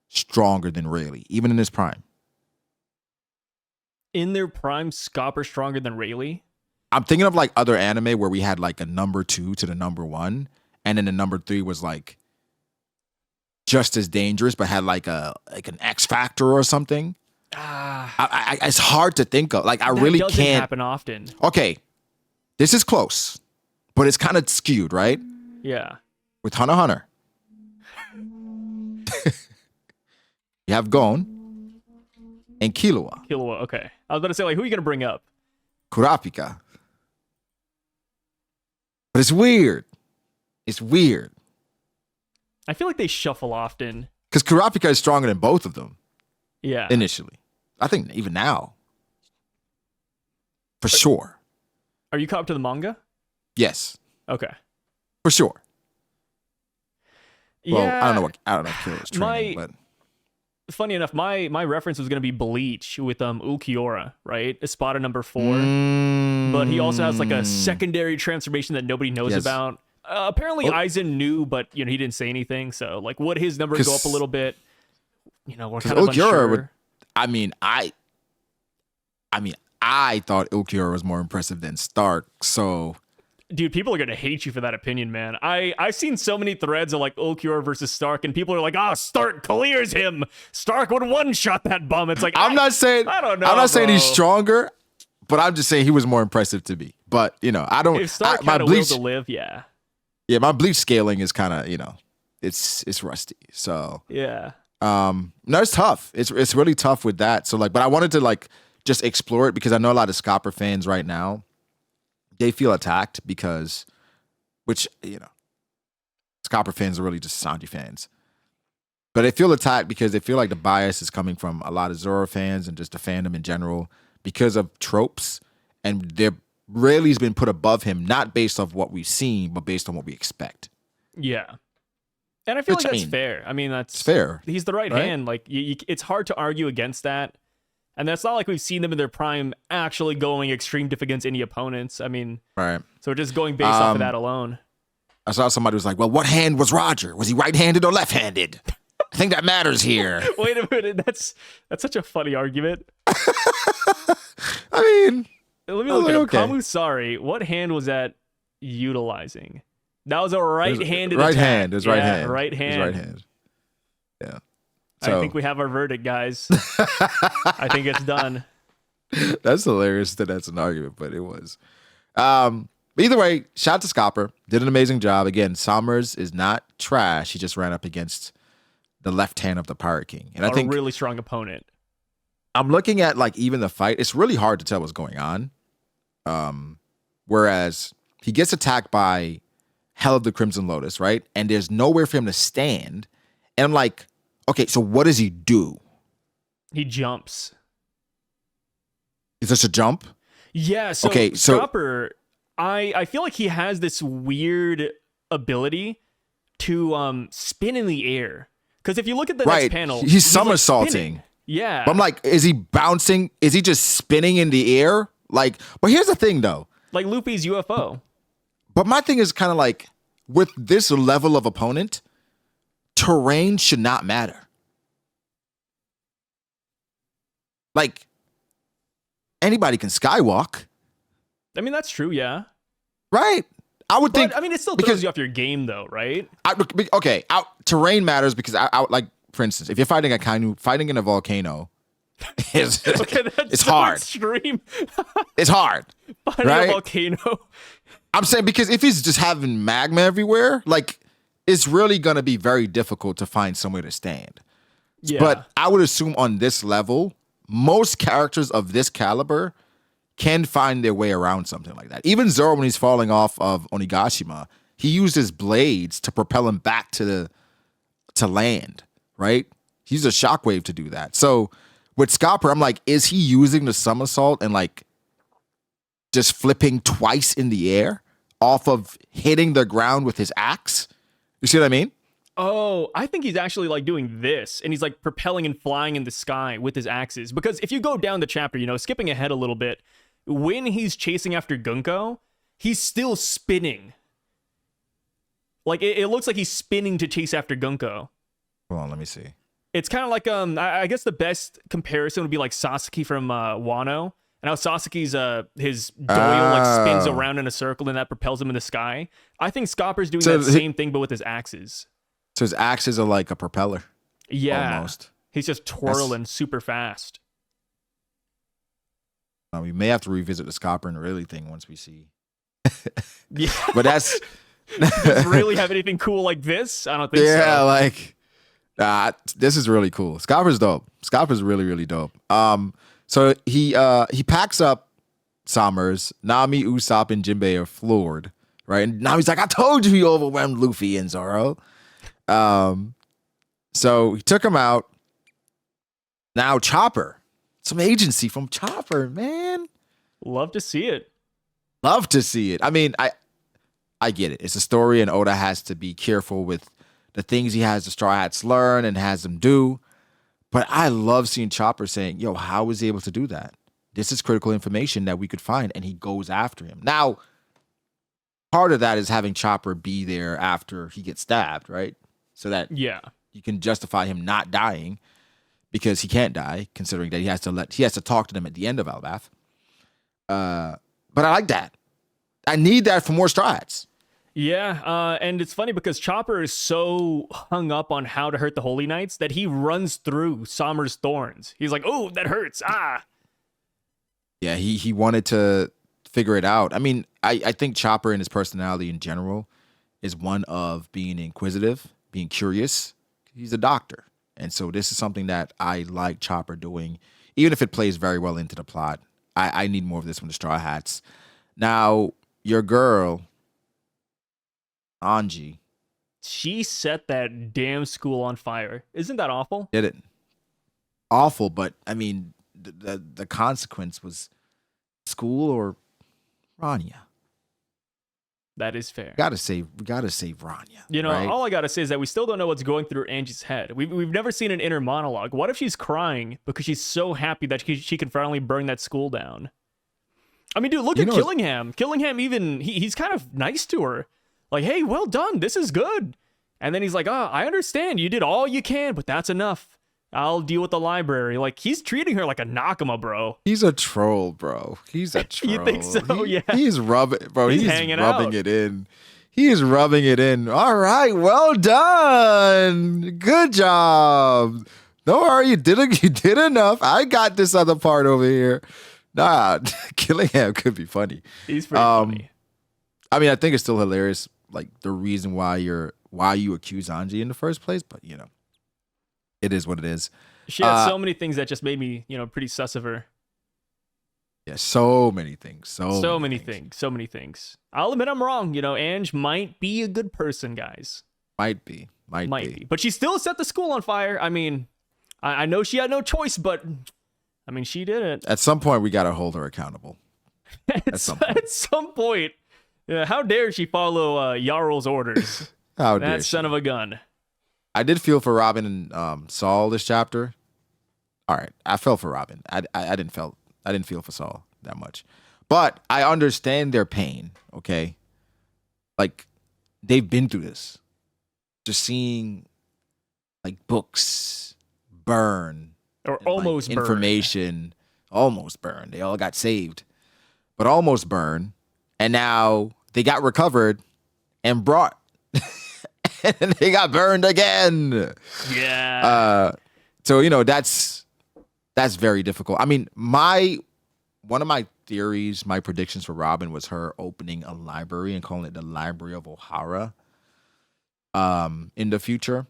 stronger than Rayleigh, even in his prime? In their prime, Scopper stronger than Rayleigh? I'm thinking of like other anime where we had like a number 2 to the number 1, and then the number 3 was like just as dangerous, but had like an X factor or something. It's hard to think of. Like I really doesn't can't. happen often. Okay, this is close, but it's kind of skewed, right? Yeah. With Hunter x Hunter, you have Gon and Killua, Killua, okay. I was about to say, like, who are you going to bring up? Kurapika. But it's weird. It's weird. I feel like they shuffle often. Because Kurapika is stronger than both of them Yeah. initially. I think even now. For sure. Are you caught up to the manga? Yes. Okay. For sure. Well, Yeah. I don't know what Killua's training, but Funny enough, my reference was going to be Bleach with Ulquiorra, right? It's spotted number 4. But he also has like a secondary transformation that nobody knows Yes. about. Apparently, Aizen knew, but he didn't say anything. So, like, would his number go up a little bit? We're kind of Ulquiorra unsure. I thought Ulquiorra was more impressive than Stark. So Dude, people are gonna hate you for that opinion, man. I've seen so many threads of like Ulquiorra versus Stark, and people are like, Stark clears him. Stark would one-shot that bum. It's like I'm not saying I don't know. I'm not saying he's bro. stronger, but I'm just saying he was more impressive to me. But I don't. If Stark my had a will Bleach, to live, yeah. yeah, my Bleach scaling is kind of it's rusty. So Yeah. no, it's tough. It's really tough with that. So like, but I wanted to like just explore it because I know a lot of Scopper fans right now, they feel attacked because, which Scopper fans are really just Sanji fans, but they feel attacked because they feel like the bias is coming from a lot of Zoro fans and just the fandom in general because of tropes, and they're Rayleigh's been put above him not based off what we've seen, but based on what we expect. Yeah. And I feel Which, like that's fair. I mean, that's It's fair. He's the right hand. Like, it's hard to argue against that. And that's not like we've seen them in their prime actually going extreme diff against any opponents. I mean, Right. so we're just going based off of that alone. I saw somebody was like, well, what hand was Roger? Was he right-handed or left-handed? I think that matters here. Wait a minute. That's such a funny argument. I mean, Let me I was look it up. like, okay. Kamusari, what hand was that utilizing. That was a right-handed right attack. hand. It was right hand. Right It was hand. right hand. Yeah. I So think we have our verdict, guys. I think it's done. that's hilarious that that's an argument, but it was. Either way, shout out to Scopper. Did an amazing job. Again, Summers is not trash. He just ran up against the left hand of the Pirate King. And I think a really strong opponent. I'm looking at like even the fight. It's really hard to tell what's going on. Whereas he gets attacked by Hell of the Crimson Lotus, right? And there's nowhere for him to stand. And I'm like, okay, so what does he do? He jumps. Is this a jump? Yeah, so okay, so Scopper, I feel like he has this weird ability to spin in the air. Because if you look at the next panel, he's Like somersaulting. yeah. But I'm like, is he bouncing? Is he just spinning in the air? Like, but here's the thing though. Like Luffy's UFO. But my thing is kind of like, with this level of opponent, terrain should not matter. Like, anybody can skywalk. I mean, that's true, yeah. Right? I would think. I mean, it still throws you off your game, though, right? Terrain matters because like, for instance, if you're fighting a Kainu, fighting in a volcano is it's so hard. Extreme. It's hard. Fighting right? a volcano. I'm saying because if he's just having magma everywhere, like, it's really gonna be very difficult to find somewhere to stand. Yeah. But I would assume on this level, most characters of this caliber can find their way around something like that. Even Zoro, when he's falling off of Onigashima, he used his blades to propel him back to land, right? He used a shockwave to do that. So with Scopper, I'm like, is he using the somersault and like just flipping twice in the air off of hitting the ground with his axe? You see what I mean? Oh, I think he's actually like doing this and he's like propelling and flying in the sky with his axes. Because if you go down the chapter, skipping ahead a little bit, when he's chasing after Gunko, he's still spinning. Like it looks like he's spinning to chase after Gunko. Hold on, let me see. It's kind of like I guess the best comparison would be like Sasuke from Wano. And how Sasuke's his doyo like spins around in a circle and that propels him in the sky. I think Scopper's doing that same thing but with his axes. So his axes are like a propeller. Yeah. Almost. He's just twirling super fast. We may have to revisit the Scopper and really thing once we see. Yeah. But that's does really have anything cool like this? I don't think so. Yeah, like this is really cool. Scopper's dope. Scopper's really, really dope. So he packs up Summers. Nami, Usopp, and Jinbei are floored, right? And Nami's like, I told you he overwhelmed Luffy and Zoro. So he took him out. Now Chopper. Some agency from Chopper, man. Love to see it. Love to see it. I mean, I get it. It's a story, and Oda has to be careful with the things he has the Straw Hats learn and has them do. But I love seeing Chopper saying, yo, how was he able to do that? This is critical information that we could find, and he goes after him. Now, part of that is having Chopper be there after he gets stabbed, right? So that you can justify him not dying, because he can't die, considering that he has to talk to them at the end of Albath. But I like that. I need that for more Straw Hats. Yeah, and it's funny because Chopper is so hung up on how to hurt the Holy Knights that he runs through Sommer's thorns. He's like, oh, that hurts. Ah. Yeah, he wanted to figure it out. I mean, I think Chopper and his personality in general is one of being inquisitive, being curious. He's a doctor. And so this is something that I like Chopper doing, even if it plays very well into the plot. I need more of this from the Straw Hats. Now, your girl, Anji. She set that damn school on fire. Isn't that awful? Did it. Awful, but I mean, the consequence was school or Rania. That is fair. We gotta save Rania. Right? All I gotta say is that we still don't know what's going through Angie's head. We've never seen an inner monologue. What if she's crying because she's so happy that she can finally burn that school down? I mean, dude, look at Killingham. Killingham even he's kind of nice to her. Like, hey, well done. This is good. And then he's like, I understand. You did all you can, but that's enough. I'll deal with the library. Like, he's treating her like a Nakama, bro. He's a troll, bro. He's a troll. You think so? Yeah. He's rubbing, bro. He's He's hanging rubbing out. it in. He's rubbing it in. All right, well done. Good job. Don't worry, you did enough. I got this other part over here. Nah, killing him could be funny. He's pretty funny. I mean, I think it's still hilarious, like the reason why you accuse Anji in the first place, but you know, it is what it is. She had so many things that just made me, pretty sus of her. Yeah, so many things. So many things. I'll admit I'm wrong. Ange might be a good person, guys. Might be. But she still set the school on fire. I mean, I know she had no choice, but I mean, she did it. At some point, we got to hold her accountable. At some point. Yeah, how dare she follow Jarl's orders? How dare that son of a gun. I did feel for Robin and Saul this chapter. All right, I felt for Robin. I didn't feel for Saul that much, but I understand their pain. Okay, like they've been through this. Just seeing like books burn or almost burn. Information almost burn. They all got saved, but almost burn, and now they got recovered and brought. And they got burned again. Yeah. So that's very difficult. I mean, one of my theories, my predictions for Robin was her opening a library and calling it the Library of Ohara. In the future.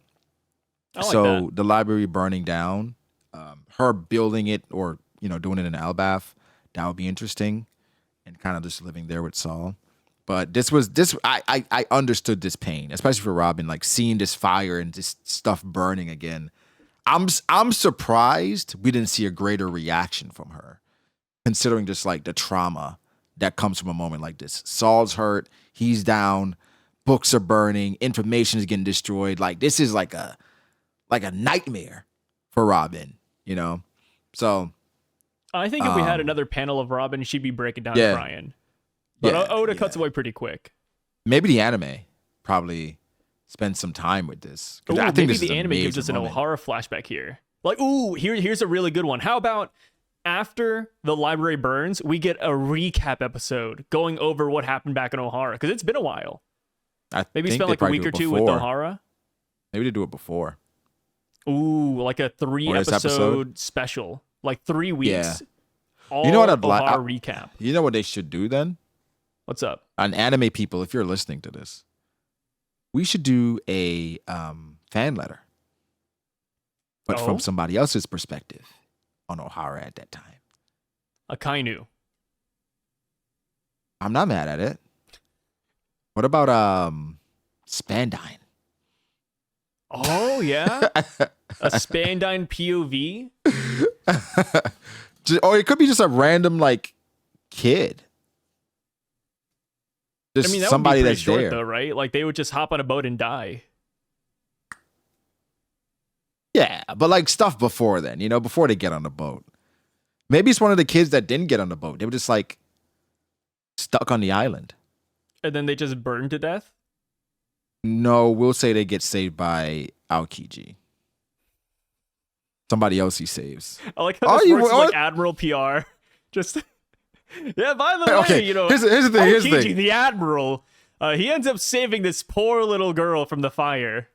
I like so that. The library burning down, her building it or doing it in Albath, that would be interesting, and kind of just living there with Saul. But I understood this pain, especially for Robin, like seeing this fire and this stuff burning again. I'm surprised we didn't see a greater reaction from her, considering just like the trauma that comes from a moment like this. Saul's hurt, he's down, books are burning, information is getting destroyed. Like this is like a nightmare for Robin, So I think if we had another panel of Robin, she'd be breaking down yeah. crying. But Oda cuts away pretty quick. Maybe the anime probably spends some time with this. Ooh, I think maybe this is the anime gives us an Ohara flashback here. Like, here's a really good one. How about after the library burns, we get a recap episode going over what happened back in Ohara? Because it's been a while. Maybe spend like a week or two with Ohara. Maybe they do it before. Ooh, like a 3-episode special. Like 3 weeks. Yeah. All you know what Ohara recap. You know what they should do then? What's up? On anime people, if you're listening to this, we should do a fan letter, but from somebody else's perspective on Ohara at that time. A Kainu. I'm not mad at it. What about Spandine? Oh yeah, a Spandine POV. Or it could be just a random like kid. Just that somebody would be that's short, there, though, right? Like they would just hop on a boat and die. Yeah, but like stuff before then, before they get on the boat. Maybe it's one of the kids that didn't get on the boat. They were just like stuck on the island. And then they just burned to death? No, we'll say they get saved by Aokiji. Somebody else he saves. I like how this works like Admiral PR. Just yeah, by the way, okay, here's the thing. Aokiji, the Admiral, he ends up saving this poor little girl from the fire.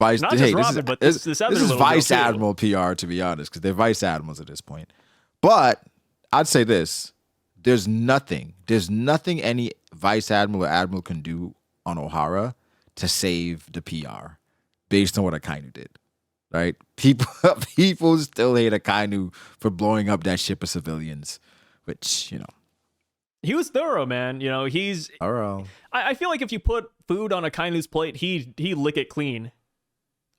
Not just Robin, but this other this is little Vice girl Admiral PR, to be honest, because they're Vice Admirals at this point. But I'd say this. There's nothing any Vice Admiral or Admiral can do on Ohara to save the PR based on what Akainu did. Right? People still hate Akainu for blowing up that ship of civilians, which, he was thorough, man. He's thorough. I feel like if you put food on Akainu's plate, he lick it clean.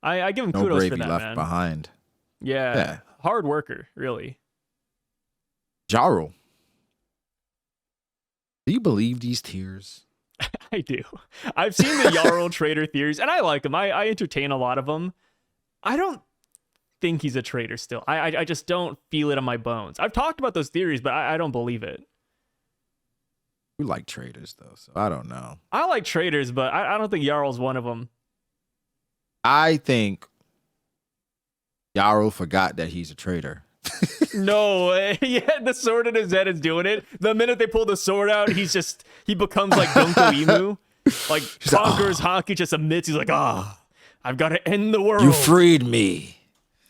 I give him no kudos gravy for that, left man. behind. Yeah. Hard worker, really. Jarl. Do you believe these tears? I do. I've seen the Jarl traitor theories, and I like them. I entertain a lot of them. I don't think he's a traitor still. I just don't feel it in my bones. I've talked about those theories, but I don't believe it. You like traitors, though, so I don't know. I like traitors, but I don't think Jarl's one of them. I think Yarl forgot that he's a traitor. No way. He had the sword in his head is doing it. The minute they pull the sword out, he becomes like Gunko Emu. Like She's like, conquers oh, Haki, just admits he's like, I've got to end the world. you freed me.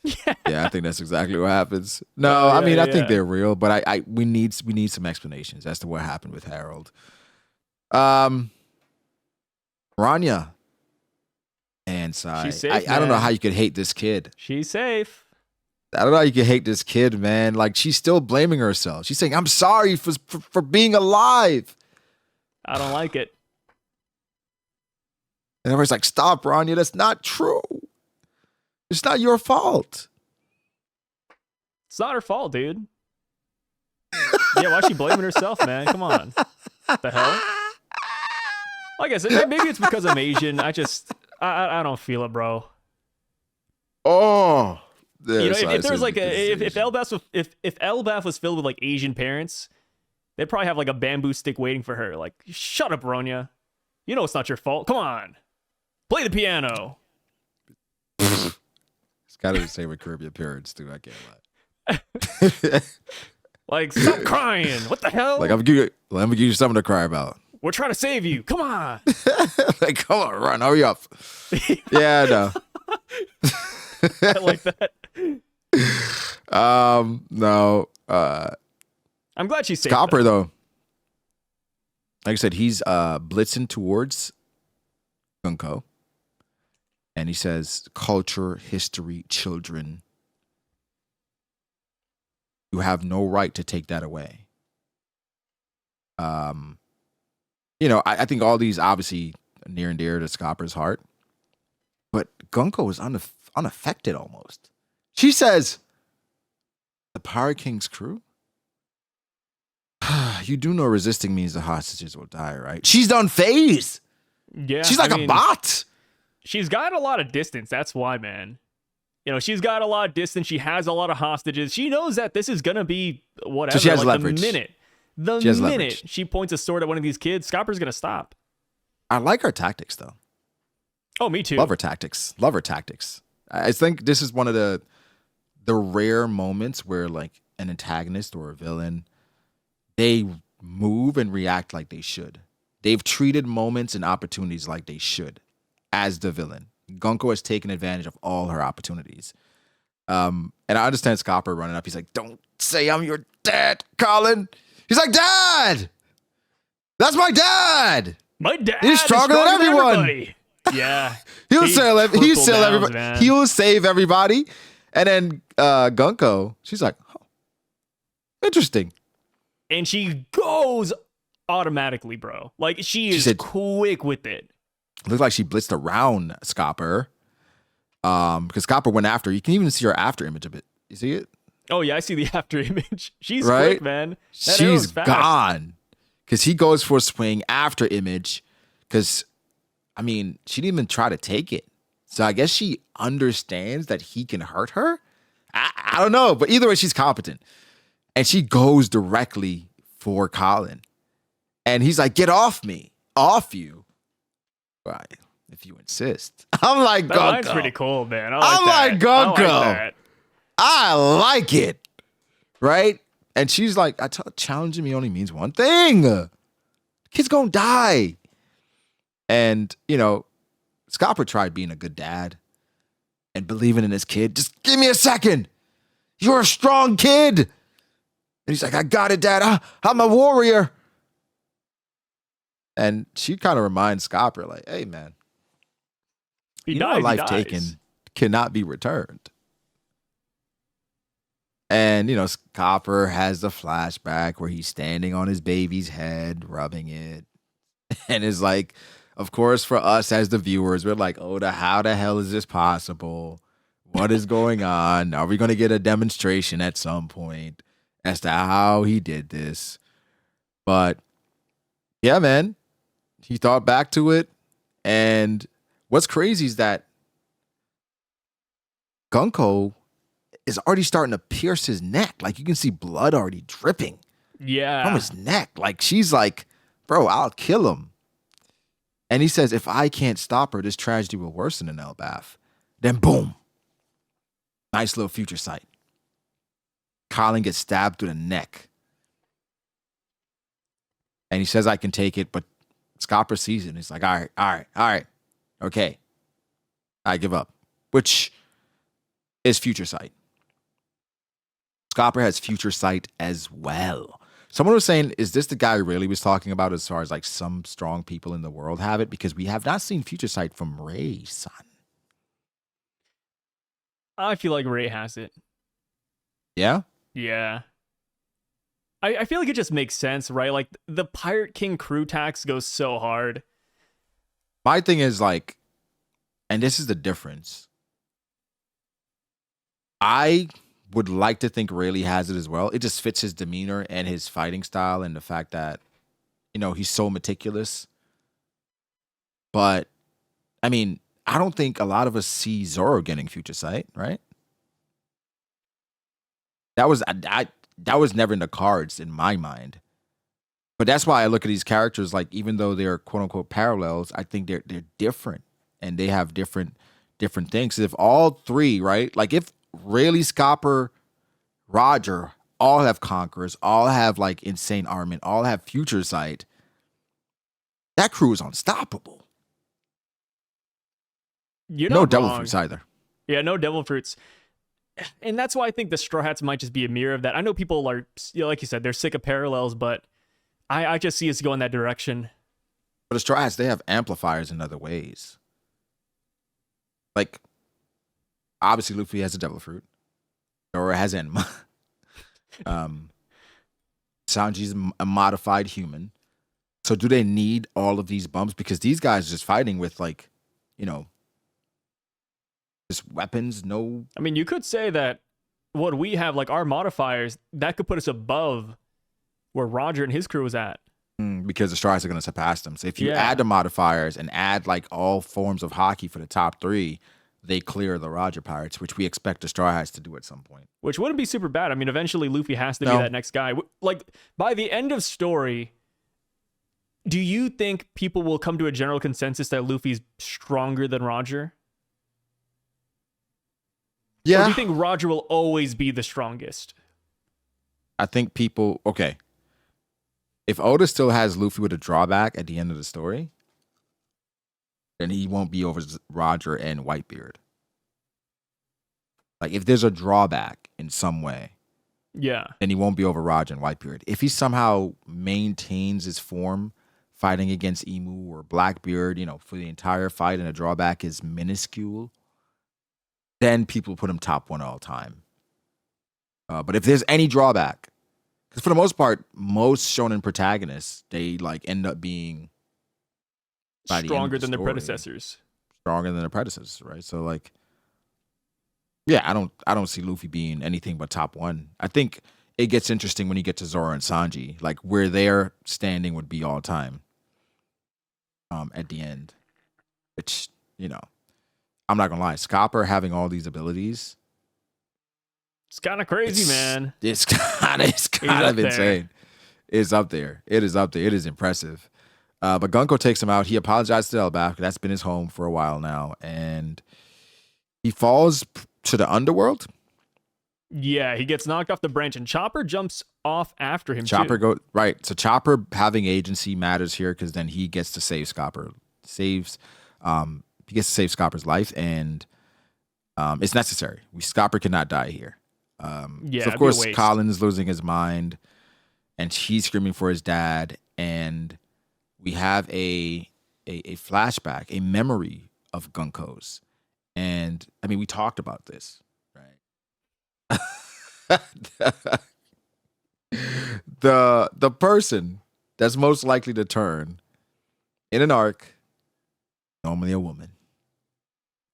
Yeah, I think that's exactly what happens. No, I mean, I think they're real, but we need some explanations as to what happened with Harold. Rania and Sai. She's safe, I don't know man. how you could hate this kid. She's safe. I don't know how you could hate this kid, man. Like, she's still blaming herself. She's saying, I'm sorry for being alive. I don't like it. And everybody's like, stop, Rania. That's not true. It's not your fault. It's not her fault, dude. Yeah, why's she blaming herself, man? Come on. What the hell? Like I said, maybe it's because I'm Asian. I don't feel it, bro. Oh. You know, if there was like if Elbaf was filled with like Asian parents, they'd probably have like a bamboo stick waiting for her. Like, shut up, Ronya. You know it's not your fault. Come on, play the piano. It's got to be the same with Caribbean parents too. I can't lie. Like, stop crying. What the hell? Like, let me give you something to cry about. We're trying to save you. Come on. Like, come on, run, hurry up. Yeah, I know. I like that. No. I'm glad she's safe. Scopper though. Like I said, he's blitzing towards Gunko. And he says, culture, history, children. You have no right to take that away. You know, I think all these obviously near and dear to Scopper's heart. But Gunko is unaffected almost. She says, the Pirate King's crew? You do know resisting means the hostages will die, right? She's unfazed. Yeah. She's like a bot. She's got a lot of distance. That's why, man. You know, she's got a lot of distance. She has a lot of hostages. She knows that this is going to be whatever. So she has like leverage. The minute she points a sword at one of these kids, Scopper's going to stop. I like her tactics, though. Oh, me too. Love her tactics. I think this is one of the rare moments where, like, an antagonist or a villain, they move and react like they should. They've treated moments and opportunities like they should as the villain. Gunko has taken advantage of all her opportunities. And I understand Scopper running up. He's like, don't say I'm your dad, Colin. He's like, Dad! That's my dad! My dad He's stronger than everyone. Everybody. Yeah. He'll save everybody. Man. He will save everybody. And then Gunko, she's like, oh, interesting. And she goes automatically, bro. Like, she is quick with it. Looks like she blitzed around Scopper. Because Scopper went after her. You can even see her after image of it. You see it? Oh, yeah, I see the after image. She's quick, man. She's gone. Because he goes for a swing after image. Because, I mean, she didn't even try to take it. So I guess she understands that he can hurt her. I don't know. But either way, she's competent. And she goes directly for Colin. And he's like, get off me. Off you. Right. If you insist. I'm like, Gunko. That's pretty cool, man. I'm like, Gunko. I like it. Right? And she's like, challenging me only means one thing. The kid's gonna die. And, you know, Scopper tried being a good dad and believing in his kid. Just give me a second. You're a strong kid. And he's like, I got it, Dad. I'm a warrior. And she kind of reminds Scopper, like, hey, man, life taken cannot be returned. And, you know, Scopper has the flashback where he's standing on his baby's head, rubbing it. And is like, of course, for us as the viewers, we're like, oh, how the hell is this possible? What is going on? Are we going to get a demonstration at some point as to how he did this? But, yeah, man. He thought back to it, and what's crazy is that Gunko is already starting to pierce his neck. Like, you can see blood already dripping from his neck. Like, she's like, bro, I'll kill him. And he says, if I can't stop her, this tragedy will worsen in Elbaf. Then boom. Nice little future sight. Colin gets stabbed through the neck. And he says, I can take it, but Scopper sees it and he's like, all right, all right, all right. Okay. I give up. Which is future sight. Scopper has future sight as well. Someone was saying, is this the guy really was talking about as far as like some strong people in the world have it? Because we have not seen future sight from Ray, son. I feel like Ray has it. Yeah? Yeah. I feel like it just makes sense, right? Like the Pirate King crew tax goes so hard. My thing is like, and this is the difference. I would like to think Rayleigh has it as well. It just fits his demeanor and his fighting style and the fact that, you know, he's so meticulous. But I mean, I don't think a lot of us see Zoro getting future sight, right? That was that was never in the cards in my mind. But that's why I look at these characters like even though they're quote unquote parallels, I think they're different and they have different things. If all three, right? Like if Rayleigh, Scopper, Roger all have conquerors, all have like insane armament, all have future sight, that crew is unstoppable. You're No not devil wrong. fruits either. Yeah, no devil fruits. And that's why I think the Straw Hats might just be a mirror of that. I know people are, you know, like you said, they're sick of parallels, but I just see us going that direction. But the Straw Hats, they have amplifiers in other ways. Like, obviously, Luffy has a devil fruit. Or has Enma. Sanji's a modified human. So do they need all of these bumps? Because these guys are just fighting with like, you know, just weapons, no. I mean, you could say that what we have, like our modifiers, that could put us above where Roger and his crew was at. Because the Straw Hats are going to surpass them. So if you Yeah. add the modifiers and add like all forms of hockey for the top three, they clear the Roger Pirates, which we expect the Straw Hats to do at some point. Which wouldn't be super bad. I mean, eventually Luffy has to be No. that next guy. Like, by the end of story, do you think people will come to a general consensus that Luffy's stronger than Roger? Or Yeah. do you think Roger will always be the strongest? I think people, okay. If Oda still has Luffy with a drawback at the end of the story, then he won't be over Roger and Whitebeard. Like, if there's a drawback in some way, Yeah. then he won't be over Roger and Whitebeard. If he somehow maintains his form fighting against Emu or Blackbeard, you know, for the entire fight and the drawback is minuscule, then people put him top one all time. But if there's any drawback, because for the most part, most shonen protagonists, they like end up being by the end of Stronger the than their story, predecessors. stronger than their predecessors, right? So like, yeah, I don't see Luffy being anything but top one. I think it gets interesting when you get to Zoro and Sanji, like where their standing would be all time. At the end, which, you know, I'm not gonna lie, Scopper having all these abilities, It's kind of crazy, man. it's kind up of there. insane. It's up there. It is up there. It is impressive. But Gunko takes him out. He apologized to Elbaf. That's been his home for a while now, and he falls to the underworld. Yeah, he gets knocked off the branch, and Chopper jumps off after him. Chopper too. right. So Chopper having agency matters here because then he gets to save Scopper. He gets to save Scopper's life, and it's necessary. Scopper cannot die here. Yeah, so it'd of be a course waste. Colin's losing his mind, and he's screaming for his dad, and we have a flashback, a memory of Gunko's, and I mean we talked about this, right? the person that's most likely to turn in an arc, normally a woman,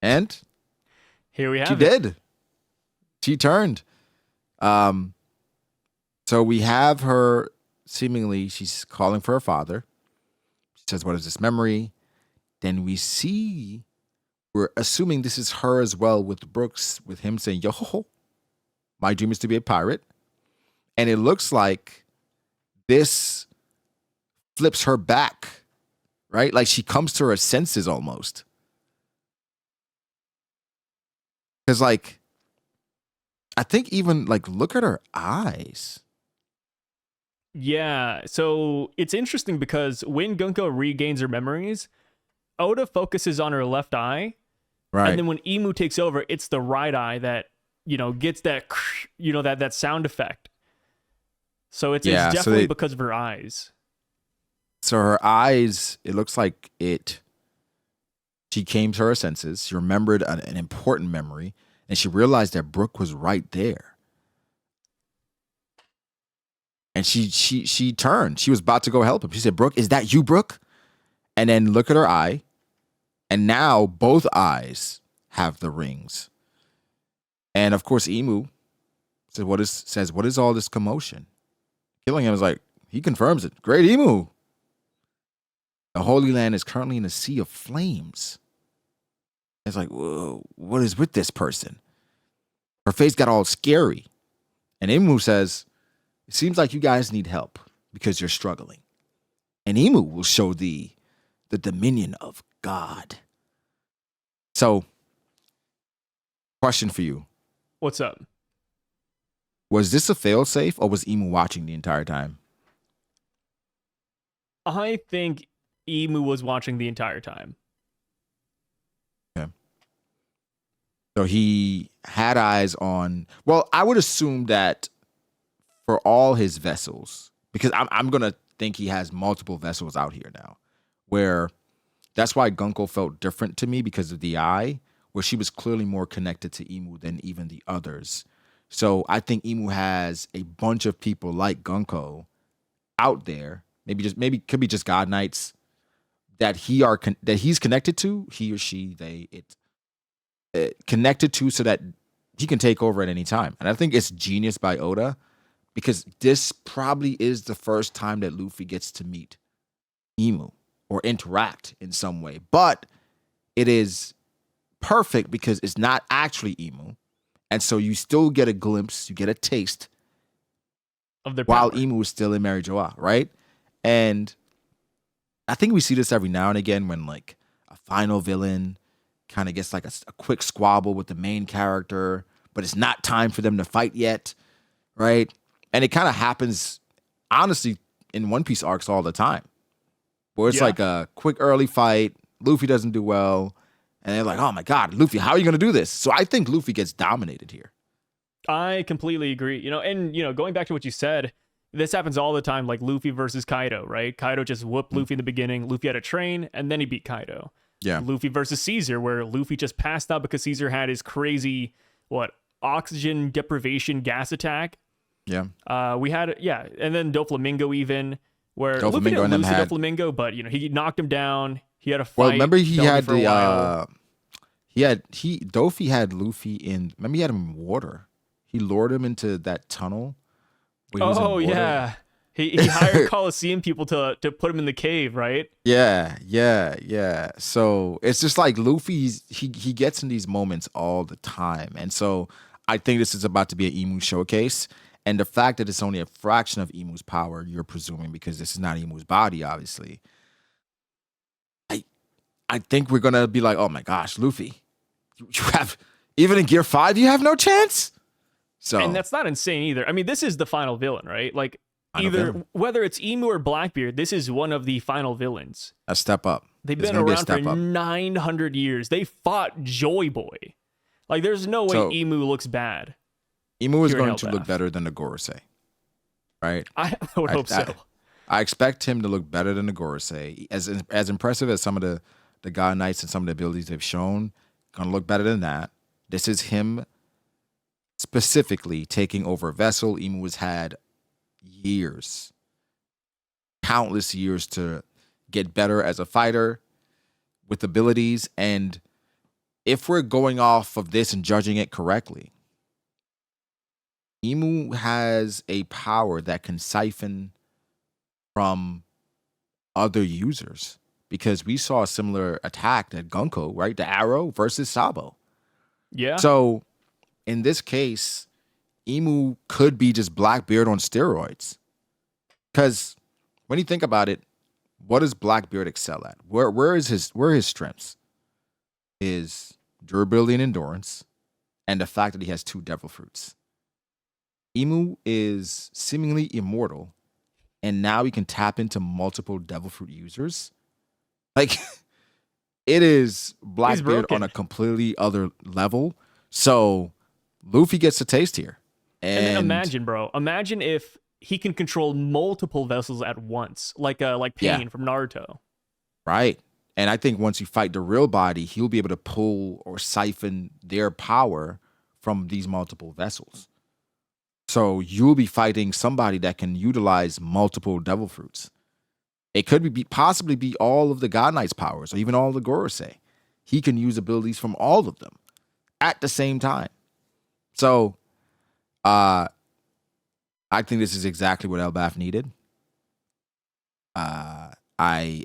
and Here we have she it. did. She turned. So we have her seemingly, she's calling for her father. She says, what is this memory? Then we see, we're assuming this is her as well with Brooks, with him saying, yo, ho, ho, my dream is to be a pirate. And it looks like this flips her back, right? Like she comes to her senses almost. Because like, I think even like look at her eyes. Yeah, so it's interesting because when Gunko regains her memories, Oda focuses on her left eye, and Right. then when Emu takes over, it's the right eye that gets that that sound effect. So it's Yeah. definitely because of her eyes. So her eyes, it looks like it. She came to her senses. She remembered an important memory, and she realized that Brooke was right there. And she turned. She was about to go help him. She said, "Brooke, is that you, Brooke?" And then look at her eye, and now both eyes have the rings. And of course, Emu says, "What is all this commotion?" Killing him is like he confirms it. Great Emu. The Holy Land is currently in a sea of flames. It's like, whoa, what is with this person? Her face got all scary. And Emu says, "It seems like you guys need help because you're struggling. And Emu will show thee the dominion of God." So, question for you. What's up? Was this a failsafe or was Emu watching the entire time? I think Emu was watching the entire time. Okay. So he had eyes on, well, I would assume that for all his vessels, because I'm going to think he has multiple vessels out here now, where that's why Gunko felt different to me because of the eye, where she was clearly more connected to Emu than even the others. So I think Emu has a bunch of people like Gunko out there, maybe could be just God Knights that that he's connected to, he or she, connected to, so that he can take over at any time. And I think it's genius by Oda because this probably is the first time that Luffy gets to meet Emu or interact in some way. But it is perfect because it's not actually Emu. And so you still get a glimpse, you get a taste Of their while power. Emu is still in Mary Joa, right? And I think we see this every now and again when like a final villain kind of gets like a quick squabble with the main character, but it's not time for them to fight yet, right? And it kind of happens, honestly, in One Piece arcs all the time, where it's Yeah. like a quick early fight, Luffy doesn't do well, and they're like, "Oh my god, Luffy, how are you going to do this?" So I think Luffy gets dominated here. I completely agree. And going back to what you said, this happens all the time, like Luffy versus Kaido, right? Kaido just whooped Luffy in the beginning. Luffy had to train, and then he beat Kaido. Yeah, Luffy versus Caesar, where Luffy just passed out because Caesar had his crazy, oxygen deprivation gas attack. yeah. We had, yeah, and then Doflamingo even, where Luffy Doflamingo didn't and them lose to had. Doflamingo, but he knocked him down. He had a Well, fight. remember he held it had for a the while. he Dofi had Luffy in. Remember he had him in water. He lured him into that tunnel where he was in Oh water. yeah, he hired Coliseum people to put him in the cave, right? Yeah, yeah, yeah. So it's just like Luffy's he gets in these moments all the time. And so I think this is about to be an Emu showcase. And the fact that it's only a fraction of Emu's power, you're presuming because this is not Emu's body, obviously. I I think we're gonna be like, oh my gosh, Luffy, you have even in Gear 5, you have no chance. And So that's not insane either. I mean, this is the final villain, right? Like final either villain. whether it's Emu or Blackbeard, this is one of the final villains. A step up. They've It's been gonna be a around for step up. 900 years. They fought Joy Boy. Like, there's no way So Emu looks bad Emu is here in going to look Elbaf. better than the Gorosei, right? I would hope so. I expect him to look better than the Gorosei. As impressive as some of the God Knights and some of the abilities they've shown, gonna look better than that. This is him specifically taking over a vessel. Emu has had years, countless years to get better as a fighter with abilities. And if we're going off of this and judging it correctly, Emu has a power that can siphon from other users because we saw a similar attack at Gunko, right? The arrow versus Sabo. Yeah. So in this case, Emu could be just Blackbeard on steroids. Because when you think about it, what does Blackbeard excel at? Where are his strengths? His durability and endurance, and the fact that he has two devil fruits. Emu is seemingly immortal, and now he can tap into multiple devil fruit users. Like it is He's Blackbeard on broken. a completely other level. So Luffy gets a taste here. And then And imagine, bro. Imagine if he can control multiple vessels at once, like yeah, Pain from Naruto. right. And I think once you fight the real body, he'll be able to pull or siphon their power from these multiple vessels. So you'll be fighting somebody that can utilize multiple devil fruits. It could possibly be all of the God Knight's powers, or even all of the Gorosei. He can use abilities from all of them at the same time. So I think this is exactly what Elbaf needed. I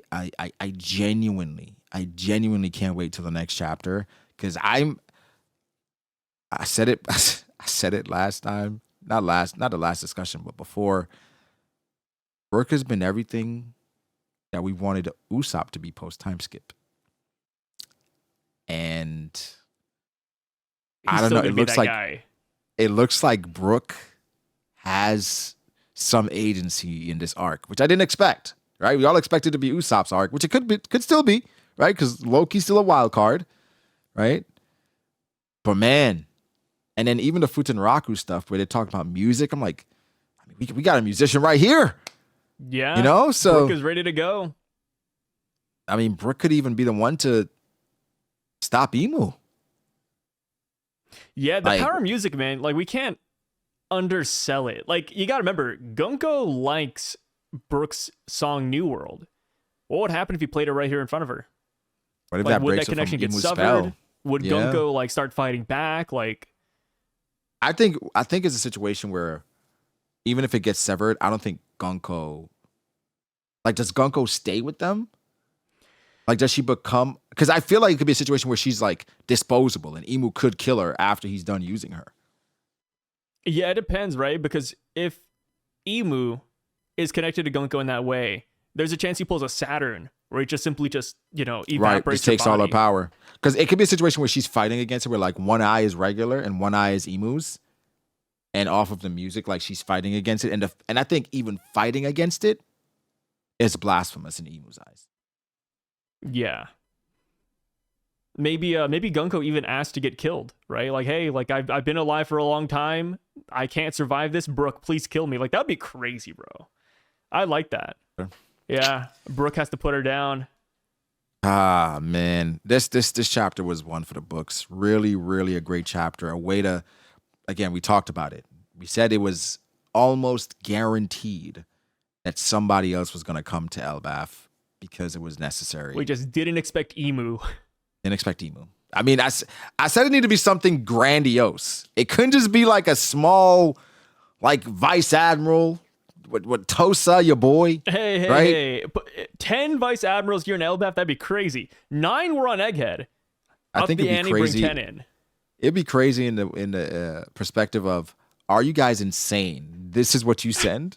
genuinely can't wait till the next chapter because I said it I said it last time, not the last discussion, but before. Brook has been everything that we wanted Usopp to be post time skip, and I He's don't know. still gonna be that guy. It looks like Brook has some agency in this arc, which I didn't expect. Right? We all expected to be Usopp's arc, which it could still be, right? Because Loki's still a wild card, right? But man, and then even the Futanraku stuff where they talk about music, I'm like, I mean, we got a musician right here, Yeah. you know? So Brook is ready to go. I mean, Brook could even be the one to stop Emu. Yeah, the Like, power of music, man. Like we can't undersell it. Like you gotta remember, Gunko likes Brook's song New World. What would happen if he played it right here in front of her? what if Like that would breaks that her from connection get Emu's severed? spell? Would Yeah. Gunko like start fighting back? Like I think it's a situation where even if it gets severed, I don't think Gunko, like, does Gunko stay with them? Like, does she become? Because I feel like it could be a situation where she's like disposable, and Emu could kill her after he's done using her. yeah, it depends, right? Because if Emu is connected to Gunko in that way, there's a chance he pulls a Saturn where he just simply Right, evaporates just takes her all her body. power. Because it could be a situation where she's fighting against it, where like one eye is regular and one eye is Emu's, and off of the music, like she's fighting against it, and I think even fighting against it is blasphemous in Emu's eyes. Yeah. Maybe Gunko even asked to get killed, right? Like, hey, like I've been alive for a long time. I can't survive this. Brook, please kill me. Like that'd be crazy, bro. I like that. Sure. Yeah. Brook has to put her down. Ah man, this chapter was one for the books. Really, really a great chapter. A way to, again, we talked about it. We said it was almost guaranteed that somebody else was going to come to Elbaf because it was necessary. We just didn't expect Emu. Didn't expect Emu. I mean, I said it needed to be something grandiose. It couldn't just be like a small, like Vice Admiral, what Tosa, your boy. Hey, right? hey. But 10 Vice Admirals here in Elbaf, that'd be crazy. 9 were on Egghead. I Up think the it'd be ante, crazy. bring 10 in. It'd be crazy in the perspective of, are you guys insane? This is what you send?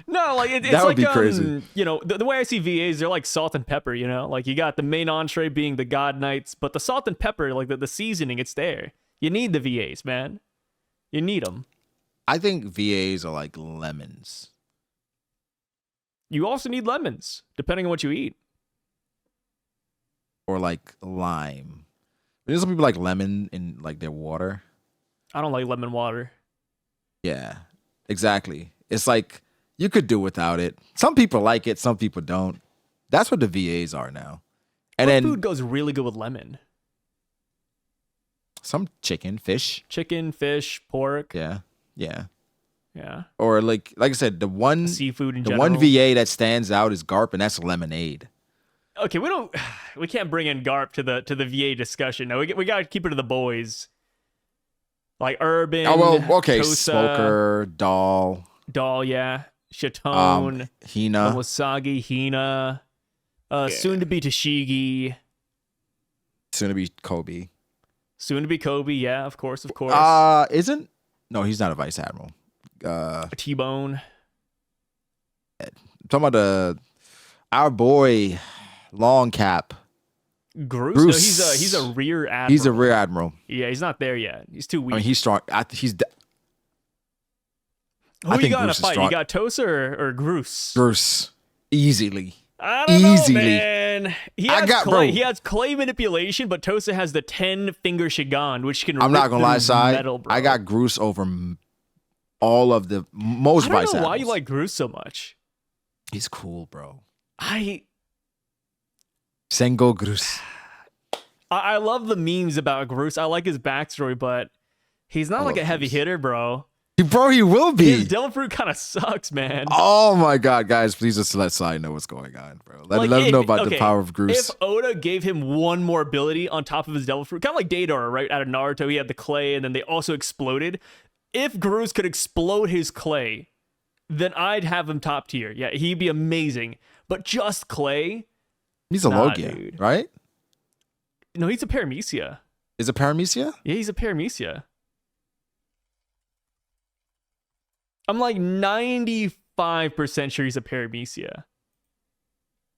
No, like it's That would like be crazy. You know, the way I see VAs, they're like salt and pepper. You know, like you got the main entree being the God Knights, but the salt and pepper, like the seasoning, it's there. You need the VAs, man. You need them. I think VAs are like lemons. You also need lemons, depending on what you eat. Or like lime. There's some people like lemon in like their water. I don't like lemon water. Yeah, exactly. It's like you could do without it. Some people like it, some people don't. That's what the VAs are now. And What then food goes really good with lemon? some chicken, fish. Chicken, fish, pork. Yeah, yeah. Yeah. Or like I said, the one Seafood in the general. one VA that stands out is Garp, and that's lemonade. Okay, we can't bring in Garp to the VA discussion. No, we got to keep it to the boys. Like Urban. Oh well, okay. Tosa, Smoker, Doll, Doll, yeah. Shatone, Hina. Wasagi, Hina, soon to be Tashigi, Soon to be Kobe. soon to be Kobe, yeah, of course. Isn't no, he's not a vice admiral. T-Bone. I'm talking about our boy Long Cap. Bruce. Bruce. No, he's a rear admiral. He's a rear admiral. Yeah, he's not there yet. He's too weak. I mean, he's strong. Who you got in a fight? You got Tosa or Groose? Groose. Easily. I don't know, man. He has clay manipulation, but Tosa has the 10-finger Shigan, which can. I'm not gonna lie, Sai. Metal, bro. I got Groose over all of the most. I don't know why you like Groose so much. He's cool, bro. Sengo Groose. I love the memes about Groose. I like his backstory, but he's not like a heavy hitter, bro. Bro, he will be. His Devil Fruit kind of sucks, man. Oh my god, guys, please just let Sai know what's going on, bro. Let him know about the power of Groose. If Oda gave him one more ability on top of his Devil Fruit, kind of like B.D.A, right? Out of Naruto, he had the clay, and then they also exploded. If Groose could explode his clay, then I'd have him top tier. Yeah, he'd be amazing. But just clay? He's a Logia, dude. Right? No, he's a Paramecia. Is it Paramecia? Yeah, he's a Paramecia. I'm like 95% sure he's a Paramecia.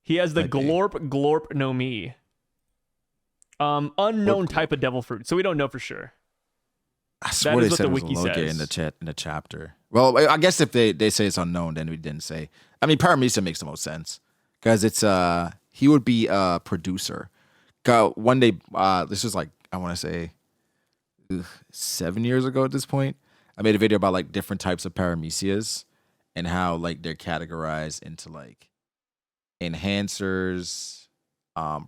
He has the Glorp no Mi. Unknown type of Devil Fruit, so we don't know for sure. I swear they said it was a Logia in the chapter. Well, I guess if they say it's unknown, then we didn't say. I mean, Paramecia makes the most sense because it's he would be a producer. One day, this was like I want to say 7 years ago at this point. I made a video about like different types of Paramecias and how like they're categorized into like enhancers,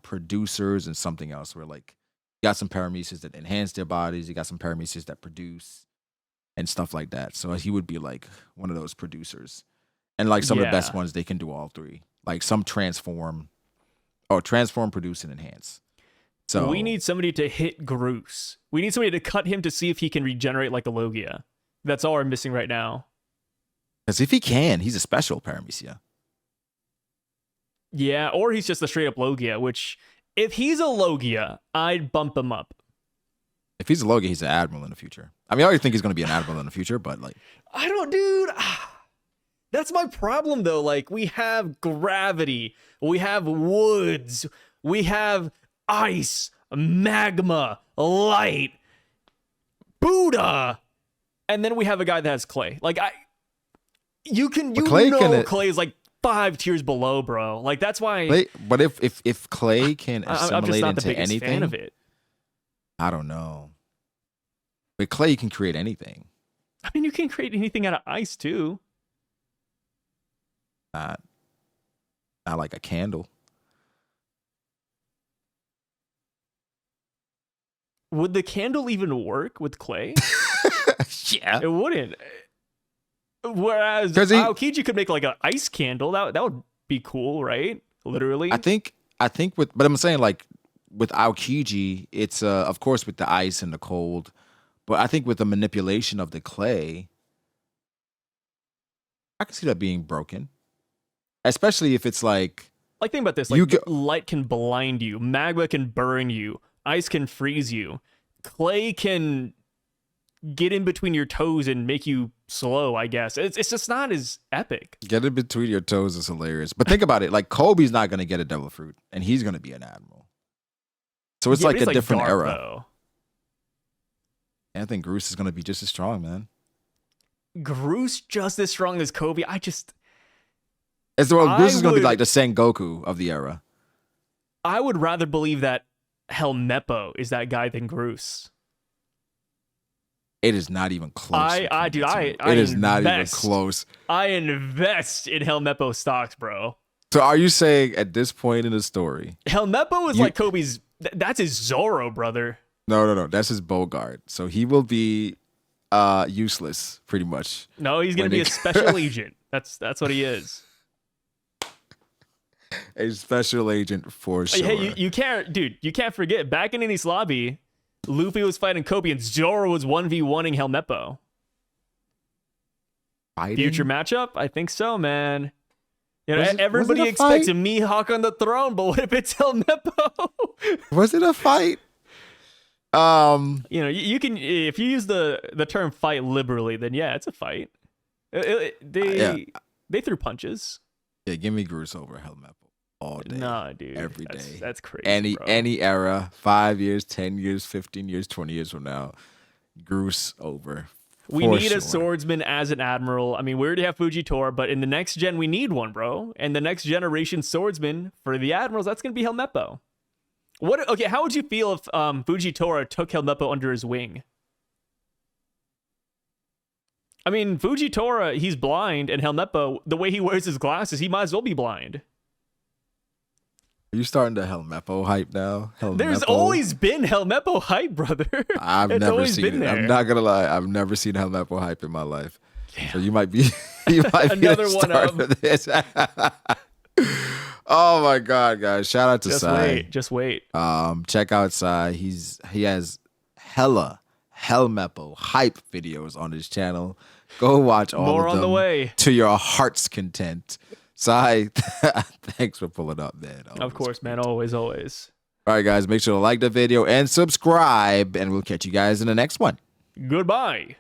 producers, and something else. Where like you got some Paramecias that enhance their bodies, you got some Paramecias that produce and stuff like that. So he would be like one of those producers. And like some of the best ones, they can do all three. Like some transform, produce, and enhance. So we need somebody to hit Groose. We need somebody to cut him to see if he can regenerate like a Logia. That's all we're missing right now. Because if he can, he's a special Paramecia. Yeah, or he's just a straight up Logia, which if he's a Logia, I'd bump him up. If he's a Logia, he's an Admiral in the future. I mean, I already think he's going to be an Admiral in the future, but like... I don't, dude. That's my problem, though. Like, we have gravity. We have woods. We have ice, magma, light, Buddha. And then we have a guy that has clay. Like, clay is like 5 tiers below, bro. Like, that's why... But if clay can assimilate I'm just not into the biggest anything... fan of it. I don't know. With clay, you can create anything. I mean, you can create anything out of ice, too. Not like a candle. Would the candle even work with clay? Yeah. It wouldn't. Whereas Aokiji could make like an ice candle. That would be cool, right? Literally. I think but I'm saying like with Aokiji, it's of course with the ice and the cold, but I think with the manipulation of the clay, I can see that being broken. Especially if it's like think about this. Like light can blind you, magma can burn you, ice can freeze you, clay can get in between your toes and make you slow, I guess. It's just not as epic. Get in between your toes is hilarious. But think about it. Like, Kobe's not going to get a Devil Fruit, and he's going to be an Admiral. So it's like a different era. Though. I think Groose is going to be just as strong, man. Groose just as strong as Kobe? Groose is going to be like the Sengoku of the era. I would rather believe that Helmeppo is that guy than Groose. It is not even close. It is not even close. I invest in Helmeppo stocks, bro. So are you saying at this point in the story, Helmeppo is like Kobe's? That's his Zoro, brother. No. That's his Bogart. So he will be useless, pretty much. No, he's gonna be a special agent. That's what he is. A special agent for sure. Hey, you can't forget back in Enies Lobby, Luffy was fighting Kobe and Zoro was 1v1ing Helmeppo. Fighting? Future matchup? I think so, man. You know, everybody expects a Mihawk on the throne, but what if it's Helmeppo? Was it a fight? You know, you can, if you use the term fight liberally, then yeah, it's a fight. They threw punches. Yeah, give me Groose over Helmeppo all day. Nah, dude. Every day. That's crazy. Any era, 5 years, 10 years, 15 years, 20 years from now, Groose over We For need a sure. swordsman as an admiral. I mean, we already have Fujitora, but in the next gen, we need one, bro. And the next generation swordsman for the admirals, that's going to be Helmeppo. What? Okay, how would you feel if Fujitora took Helmeppo under his wing? I mean, Fujitora, he's blind, and Helmeppo, the way he wears his glasses, he might as well be blind. Are you starting to Helmeppo hype now? There's Helmeppo? always been Helmeppo hype, brother. I've It's never always seen been it. there. I'm not gonna lie. I've never seen Helmeppo hype in my life. So you might be you might Another be the one start of. of this. Oh my god, guys! Shout out to Just Sai. wait. Just wait. Check out Sai. He has hella Helmeppo hype videos on his channel. Go watch all More of on them the way. to your heart's content. Sai, thanks for pulling up, man. Of course, man. Always, always. All right, guys, make sure to like the video and subscribe, and we'll catch you guys in the next one. Goodbye.